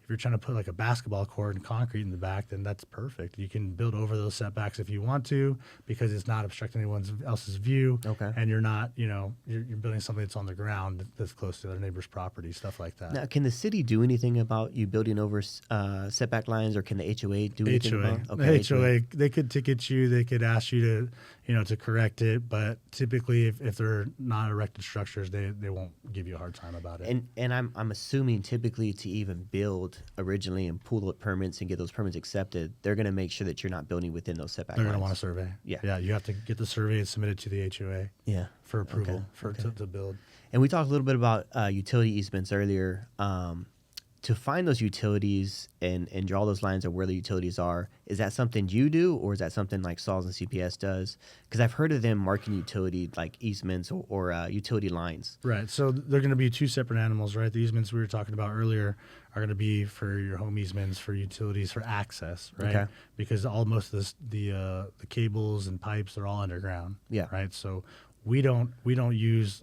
you're trying to put like a basketball court and concrete in the back, then that's perfect. You can build over those setbacks if you want to, because it's not obstructing anyone else's view. Okay. And you're not, you're building something that's on the ground that's close to their neighbor's property, stuff like that. Now, can the city do anything about you building over setback lines, or can the HOA do anything HOA. about? The HOA, they could ticket you. They could ask you to, to correct it. But typically, if they're not erected structures, they won't give you a hard time about it. And I'm assuming typically to even build originally and pull the permits and get those permits accepted, they're going to make sure that you're not building within those setback They're lines. going to want a survey. Yeah. You have to get the survey submitted to the HOA. Yeah. For approval Okay. to build. And we talked a little bit about utility easements earlier. To find those utilities and draw those lines of where the utilities are, is that something you do, or is that something like Saws and CPS does? Because I've heard of them marking utility like easements or utility lines. Right. So they're going to be two separate animals, right? The easements we were talking about earlier are going to be for your home easements, for utilities, for access, right? Okay. Because most of the cables and pipes are all underground. Yeah. Right. So we don't use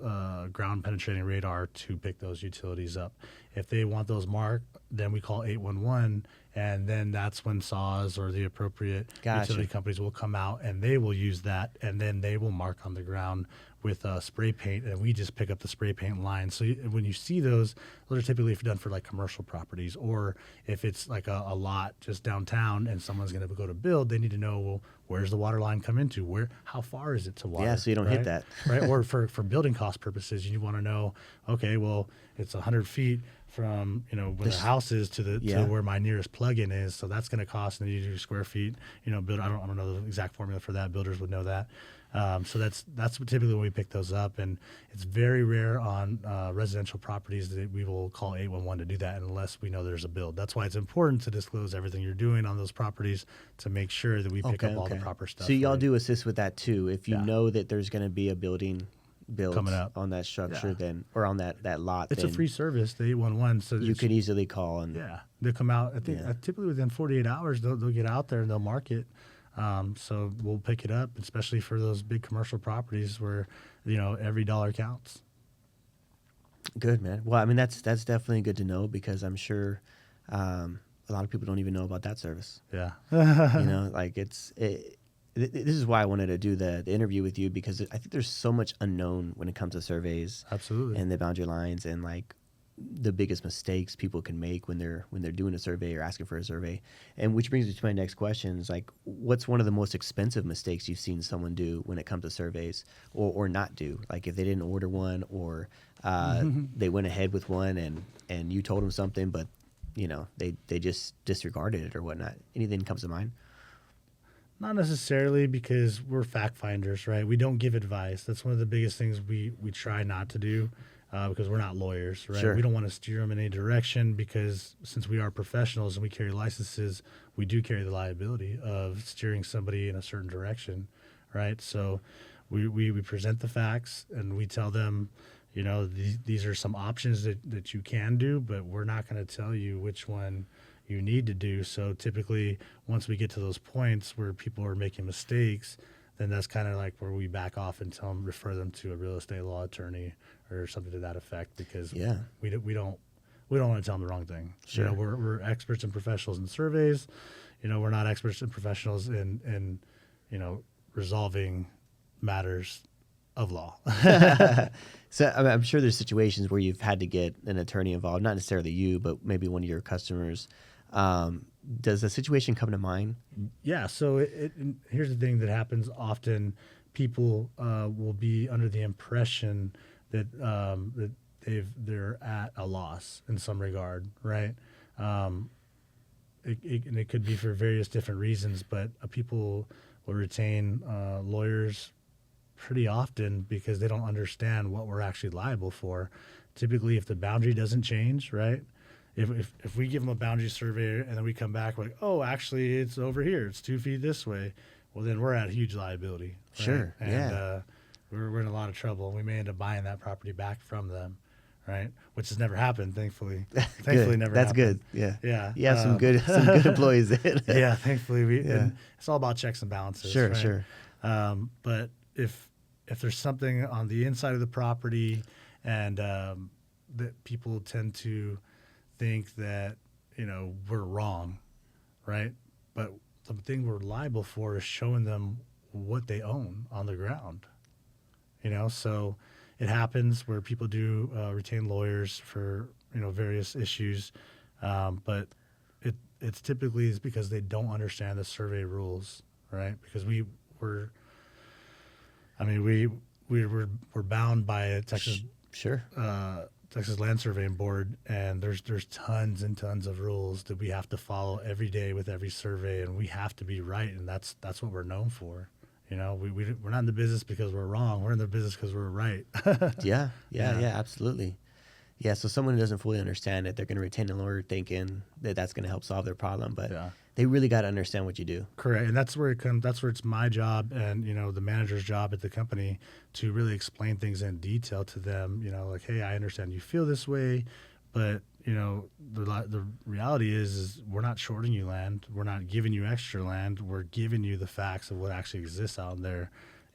ground penetrating radar to pick those utilities up. If they want those marked, then we call 811, and then that's when SAW or the appropriate Gotcha. utility companies will come out and they will use that, and then they will mark on the ground with spray paint, and we just pick up the spray paint line. So when you see those are typically done for like commercial properties, or if it's like a lot just downtown and someone's going to go to build, they need to know, well, where's the water line come into? How far is it to water? Yeah, so you don't hit that. Right? Or for building cost purposes, you want to know, okay, well, it's 100 feet from where the house is to where my nearest plug-in is, so that's going to cost, and you do square feet. Build. I don't know the exact formula for that. Builders would know that. So that's typically when we pick those up, and it's very rare on residential properties that we will call 811 to do that unless we know there's a build. That's why it's important to disclose everything you're doing on those properties to make sure that we pick up all the proper stuff. So y'all do assist with that too. If you know that there's going to be a building built coming up on that structure, then, or on that lot, it's then a free service, the 811. So you could easily call and they'll come out. I think typically within 48 hours they'll get out there and they'll mark it. So we'll pick it up, especially for those big commercial properties where every dollar counts. Good, man. Well, I mean that's definitely good to know, because I'm sure a lot of people don't even know about that service. Yeah. Like this is why I wanted to do the interview with you, because I think there's so much unknown when it comes to surveys. Absolutely. And the boundary lines, and like the biggest mistakes people can make when they're doing a survey or asking for a survey. And which brings me to my next question, is like, what's one of the most expensive mistakes you've seen someone do when it comes to surveys, or not do? Like if they didn't order one, or they went ahead with one and you told them something, but they just disregarded it or whatnot. Anything comes to mind? Not necessarily, because we're fact finders, right? We don't give advice. That's one of the biggest things we try not to do, because we're not lawyers, right? Sure. We don't want to steer them in any direction, because since we are professionals and we carry licenses, we do carry the liability of steering somebody in a certain direction, right? So we present the facts and we tell them, these are some options that you can do, but we're not going to tell you which one you need to do. So typically, once we get to those points where people are making mistakes, then that's kind of like where we back off and refer them to a real estate law attorney or something to that effect, because we don't want to tell them the wrong thing. Sure. We're experts and professionals in surveys. We're not experts and professionals in resolving matters of law. So I'm sure there's situations where you've had to get an attorney involved, not necessarily you, but maybe one of your customers. Does a situation come to mind? Yeah. So here's the thing that happens often. People will be under the impression that they're at a loss in some regard, right? And it could be for various different reasons, but people will retain lawyers pretty often because they don't understand what we're actually liable for. Typically, if the boundary doesn't change, right? If we give them a boundary survey and then we come back, we're like, oh, actually, it's over here. It's 2 feet this way. Well, then we're at huge liability. Right? Sure. And we're in a lot of trouble. We may end up buying that property back from them, right? Which has never happened, thankfully. Thankfully, never That's happened. good. Yeah. Yeah. You have some good employees. Yeah, thankfully. And it's all about checks and balances. Sure, right? sure. But if there's something on the inside of the property and that people tend to think that, we're wrong, right? But the thing we're liable for is showing them what they own on the ground, so it happens where people do retain lawyers for, various issues. But it's typically is because they don't understand the survey rules, right? Because I mean, we're bound by a Sure. Texas Land Surveying Board, and there's tons and tons of rules that we have to follow every day with every survey, and we have to be right, and that's what we're known for. You know, we're not in the business because we're wrong. We're in the business because we're right. Yeah, absolutely. Yeah, so someone who doesn't fully understand it, they're going to retain a lawyer thinking that that's going to help solve their problem, but they really got to understand what you do. Correct, and that's where it comes. That's where it's my job, and the manager's job at the company to really explain things in detail to them. Like, hey, I understand you feel this way, but the reality is we're not shorting you land. We're not giving you extra land. We're giving you the facts of what actually exists out there,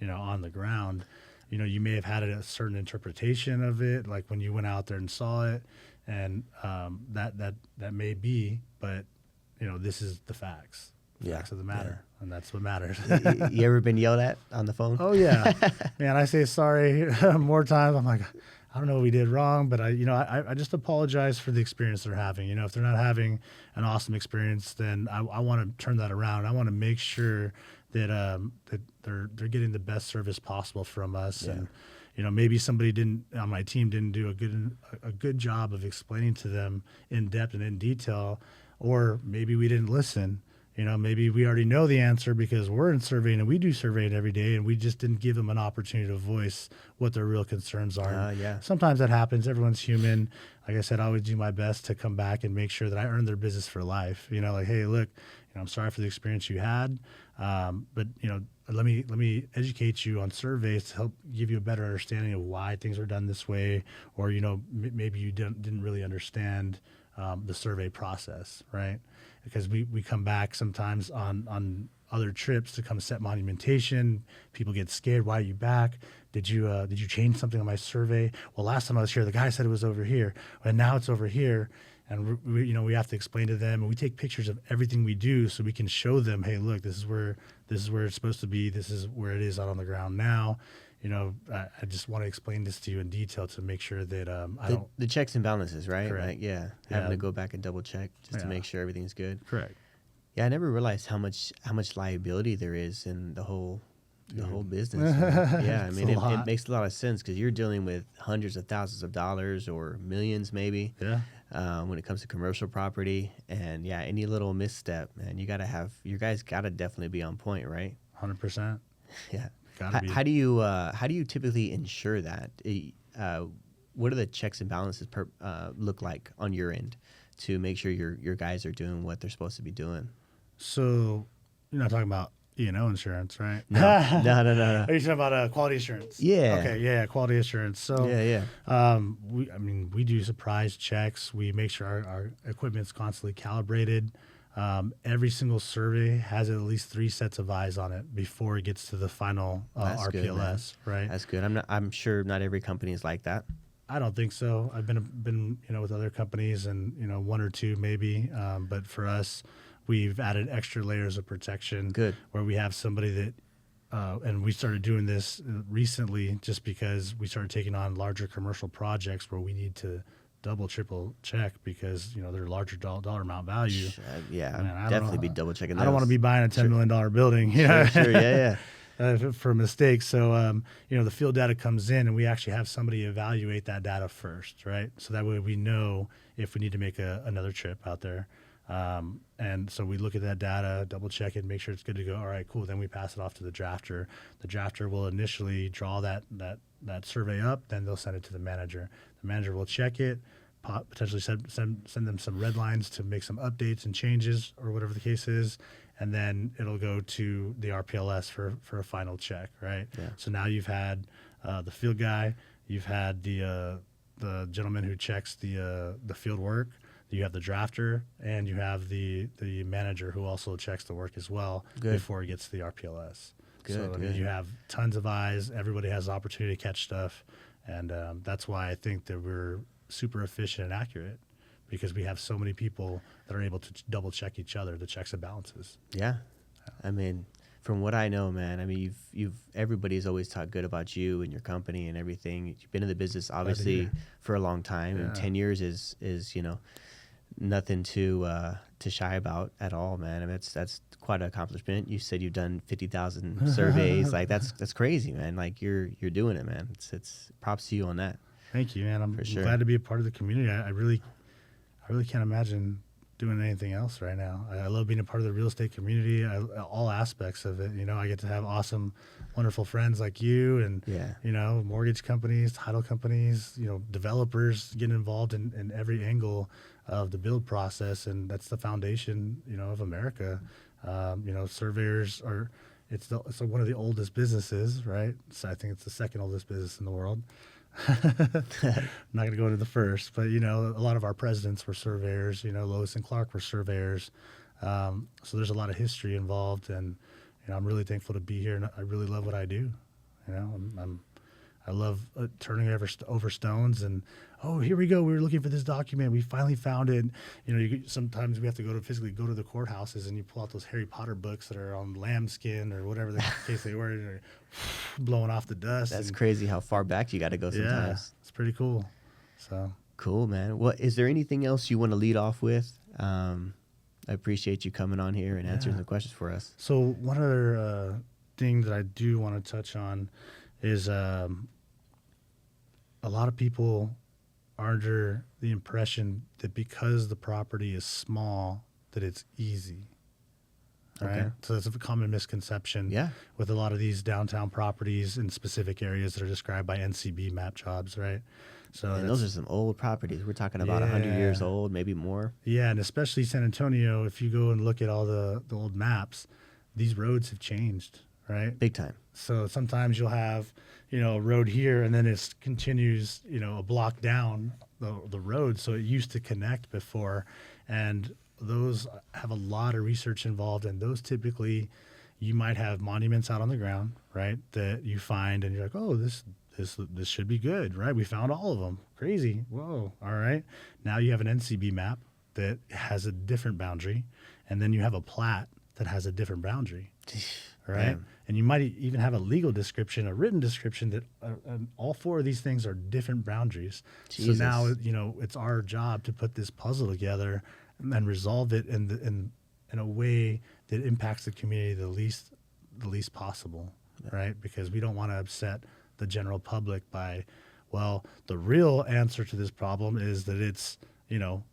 on the ground. You may have had a certain interpretation of it, like when you went out there and saw it, and that may be, but this is the facts. Facts of the matter, and that's what matters. You ever been yelled at on the phone? Oh yeah, man. I say sorry more times. I'm like, I don't know what we did wrong, but I just apologize for the experience they're having. If they're not having an awesome experience, then I want to turn that around. I want to make sure that that they're getting the best service possible from us. And maybe somebody on my team didn't do a good job of explaining to them in depth and in detail, or maybe we didn't listen. Maybe we already know the answer because we're in surveying and we do surveying every day, and we just didn't give them an opportunity to voice what their real concerns are. Sometimes that happens. Everyone's human. Like I said, I always do my best to come back and make sure that I earn their business for life. Like, hey, look, I'm sorry for the experience you had, but let me educate you on surveys to help give you a better understanding of why things are done this way, or maybe you didn't really understand the survey process, right? Because we come back sometimes on other trips to come set monumentation. People get scared. Why are you back? Did you change something on my survey? Well, last time I was here, the guy said it was over here, and now it's over here. And we have to explain to them, and we take pictures of everything we do so we can show them, hey, look, this is where it's supposed to be. This is where it is out on the ground now. I just want to explain this to you in detail to make sure that the checks and balances, right? Correct. Like, having to go back and double check just to make sure everything's good. Correct. Yeah, I never realized how much liability there is in the whole business. Yeah, I mean, it makes a lot of sense because you're dealing with hundreds of thousands of dollars or millions maybe. Yeah. When it comes to commercial property, and any little misstep, man, your guys gotta definitely be on point, right? 100%. Yeah. How do you typically ensure that? What do the checks and balances look like on your end to make sure your guys are doing what they're supposed to be doing? So you're not talking about E&O insurance, right? No. Are you talking about quality assurance? Yeah. Okay. Yeah. Quality assurance. So we do surprise checks. We make sure our equipment's constantly calibrated. Every single survey has at least 3 sets of eyes on it before it gets to the final RPLS. Good, right? That's good. I'm sure not every company is like that. I don't think so. I've been with other companies, and 1 or 2 maybe, but for us, we've added extra layers of protection. Good. Where we have somebody that, and we started doing this recently just because we started taking on larger commercial projects where we need to double, triple check because they're larger dollar amount value. Man, definitely be double checking. I don't want to be buying a $10 million building. Sure. For mistakes. So, the field data comes in and we actually have somebody evaluate that data first, right? So that way we know if we need to make another trip out there. And so we look at that data, double check it, make sure it's good to go. All right, cool. Then we pass it off to the drafter. The drafter will initially draw that survey up, then they'll send it to the manager. The manager will check it, potentially send them some red lines to make some updates and changes or whatever the case is. And then it'll go to the RPLS for a final check, right? Yeah. So now you've had the field guy, you've had the gentleman who checks the field work, you have the drafter, and you have the manager who also checks the work as well before it gets to the RPLS. So I mean, you have tons of eyes. Everybody has the opportunity to catch stuff, and that's why I think that we're super efficient and accurate, because we have so many people that are able to double check each other, the checks and balances. Yeah. I mean, from what I know, man, I mean, everybody's always talked good about you and your company and everything. You've been in the business obviously for a long time, and 10 years is nothing to shy about at all, man. I mean, that's quite an accomplishment. You said you've done 50,000 surveys. Like that's crazy, man. Like you're doing it, man. It's props to you on that. Thank you, man. I'm For sure. glad to be a part of the community. I really can't imagine doing anything else right now. I love being a part of the real estate community, all aspects of it. I get to have awesome, wonderful friends like you and, Yeah. Mortgage companies, title companies, developers getting involved in every angle of the build process. And that's the foundation, of America. Surveyors it's one of the oldest businesses, right? So I think it's the second oldest business in the world. I'm not going to go into the first, but a lot of our presidents were surveyors. Lois and Clark were surveyors. So there's a lot of history involved, and I'm really thankful to be here, and I really love what I do. I love turning over stones, and here we go. We were looking for this document. We finally found it. Sometimes we have to physically go to the courthouses, and you pull out those Harry Potter books that are on lambskin or whatever the case they were, and they're blowing off the dust. That's crazy how far back you got to go sometimes. Yeah, it's pretty cool. So cool, man. Well, is there anything else you want to lead off with? I appreciate you coming on here and answering the questions for us. So one other thing that I do want to touch on is a lot of people are under the impression that because the property is small, that it's easy. Right? Okay. So that's a common misconception with a lot of these downtown properties in specific areas that are described by NCB map jobs, right? So And those are some old properties. We're talking about 100 years old, maybe more. Yeah, and especially San Antonio, if you go and look at all the old maps, these roads have changed, right? Big time. So sometimes you'll have, a road here and then it continues, a block down the road. So it used to connect before. And those have a lot of research involved. And those typically, you might have monuments out on the ground, right, that you find and you're like, oh, this should be good, right? We found all of them. Crazy. Whoa. All right. Now you have an NCB map that has a different boundary. And then you have a plat that has a different boundary. Right. Damn. And you might even have a legal description, a written description that all four of these things are different boundaries. Jesus. So now, it's our job to put this puzzle together and resolve it in a way that impacts the community the least possible. Right. Because we don't want to upset the general public by, the real answer to this problem is that it's,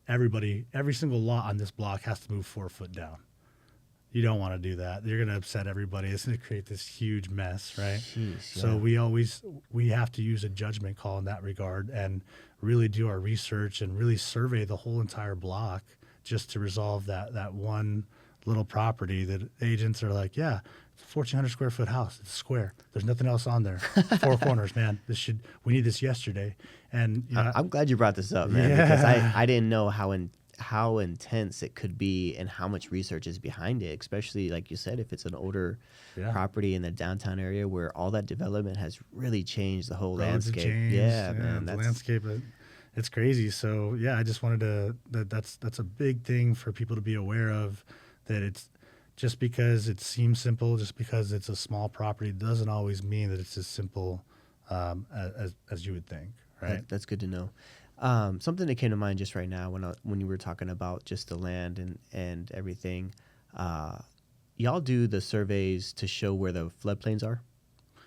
every single lot on this block has to move 4 foot down. You don't want to do that. You're going to upset everybody. It's going to create this huge mess, right? Jeez, So we have to use a judgment call in that regard and really do our research and really survey the whole entire block just to resolve that one little property that agents are like, yeah, it's a 1,400 square foot house. It's square. There's nothing else on there. 4 corners, man. We need this yesterday. And I'm glad you brought this up, man, because I didn't know how intense it could be and how much research is behind it, especially like you said, if it's an older property in the downtown area where all that development has really changed the whole roads landscape. have changed. Man, the landscape, it's crazy. So I just wanted that's a big thing for people to be aware of, that it's just because it seems simple, just because it's a small property doesn't always mean that it's as simple as you would think, right? That's good to know. Something that came to mind just right now when you were talking about just the land and everything, y'all do the surveys to show where the floodplains are?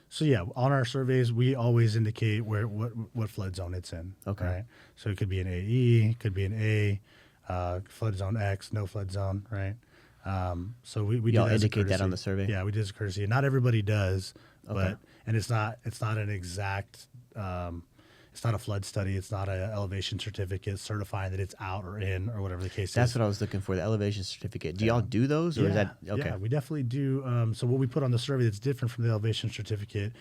So on our surveys, we always indicate what flood zone it's in. Okay. Right? So it could be an AE, it could be an A, flood zone X, no flood zone, right? So we do y'all that as a indicate that on courtesy. the survey? Yeah, we do as a courtesy. Not everybody does, Okay. and it's not an exact. It's not a flood study. It's not an elevation certificate certifying that it's out or in or whatever the case is. That's what I was looking for, the elevation certificate. Do y'all do those, or is that okay? Yeah, we definitely do. So what we put on the survey that's different from the elevation certificate,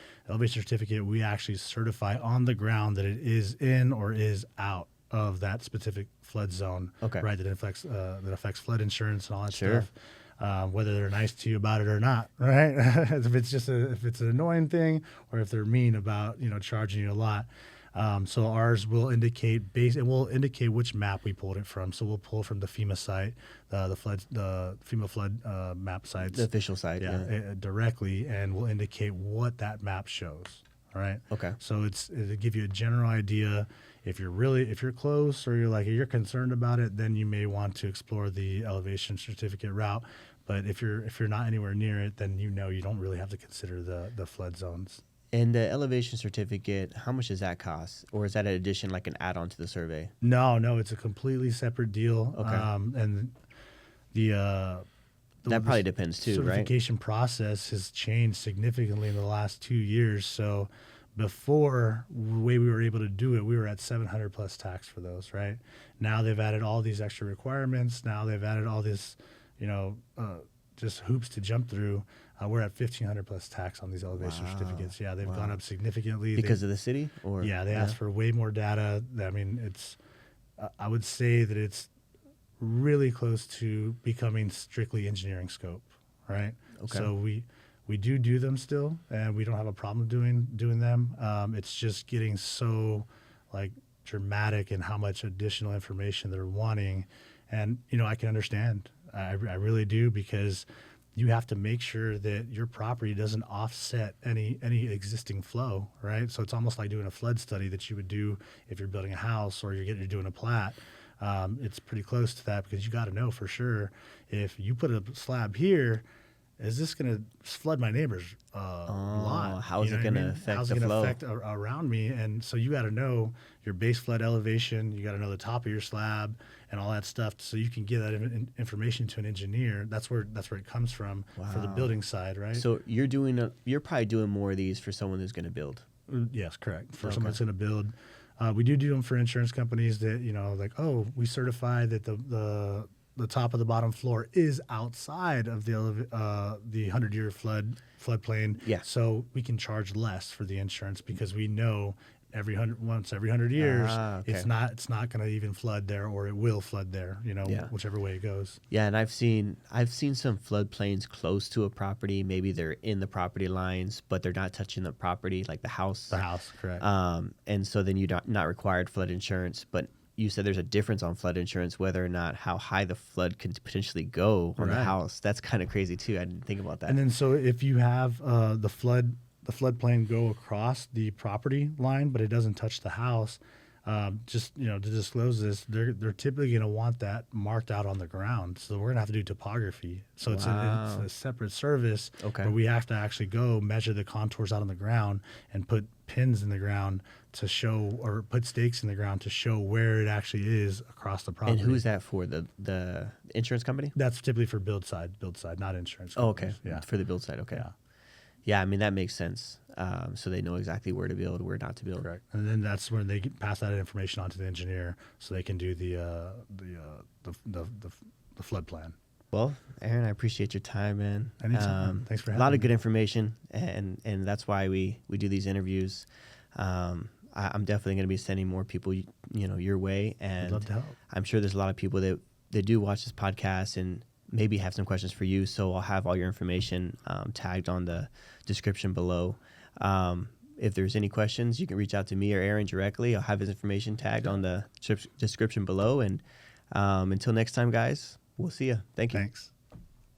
we actually certify on the ground that it is in or is out of that specific flood zone. Okay. Right. That affects flood insurance and all that Sure. stuff. Whether they're nice to you about it or not, right? if it's an annoying thing, or if they're mean about charging you a lot. So ours will indicate which map we pulled it from. So we'll pull from the FEMA site, the FEMA flood map sites, The official site, directly, and we'll indicate what that map shows. All right. Okay. So it'll give you a general idea. If you're close or you're concerned about it, then you may want to explore the elevation certificate route. But if you're not anywhere near it, then you don't really have to consider the flood zones. And the elevation certificate, how much does that cost? Or is that an addition, like an add-on to the survey? No, it's a completely separate deal. Okay. And the That probably depends too, right? certification process has changed significantly in the last 2 years. So before, the way we were able to do it, we were at 700 plus tax for those, right? Now they've added all these extra requirements. Now they've added all this, just hoops to jump through. We're at 1,500 plus tax on these elevation certificates. Yeah, they've gone up significantly. Because of the city? Or Yeah, they asked for way more data. I mean, I would say that it's really close to becoming strictly engineering scope, right? Okay. So we do them still, and we don't have a problem doing them. It's just getting so dramatic in how much additional information they're wanting, and I can understand. I really do, because you have to make sure that your property doesn't offset any existing flow, right? So it's almost like doing a flood study that you would do if you're building a house or you're doing a plat. It's pretty close to that, because you got to know for sure, if you put a slab here, is this going to flood my neighbor's lot? How is it going to affect How's the it going to flow? affect around me? And so you got to know your base flood elevation. You got to know the top of your slab and all that stuff, so you can give that information to an engineer. That's where it comes from for the building side, right? So you're probably doing more of these for someone who's going to build. Yes, correct. For someone that's going to build. We do them for insurance companies that, we certify that the top of the bottom floor is outside of the 100-year floodplain. Yeah. So we can charge less for the insurance, because we know once every 100 years, okay. it's not going to even flood there, or it will flood there, Yeah. whichever way it goes. Yeah, and I've seen some floodplains close to a property. Maybe they're in the property lines, but they're not touching the property, like the house. The house, correct. And so then you're not required flood insurance. But you said there's a difference on flood insurance, whether or not how high the flood could potentially go on the house. That's kind of crazy too. I didn't think about that. And then so if you have the floodplain go across the property line, but it doesn't touch the house, just to disclose this, they're typically going to want that marked out on the ground. So we're going to have to do topography. So it's a separate service where we have to actually go measure the contours out on the ground and put pins in the ground to show, or put stakes in the ground to show where it actually is across the property. And who's that for? The insurance company? That's typically for build side, not insurance Oh, okay. companies. Yeah. For the build side. Okay. Yeah. Yeah, I mean, that makes sense. So they know exactly where to build, where not to build. Correct. And then that's when they pass that information on to the engineer, so they can do the flood plan. Well, Aaron, I appreciate your time, man. Anytime. Thanks for having me. A lot of good information, and that's why we do these interviews. I'm definitely going to be sending more people, your way, and I'd love to help. I'm sure there's a lot of people that do watch this podcast and maybe have some questions for you. So I'll have all your information tagged on the description below. If there's any questions, you can reach out to me or Aaron directly. I'll have his information tagged on the description below. And until next time, guys, we'll see you. Thank you. Thanks.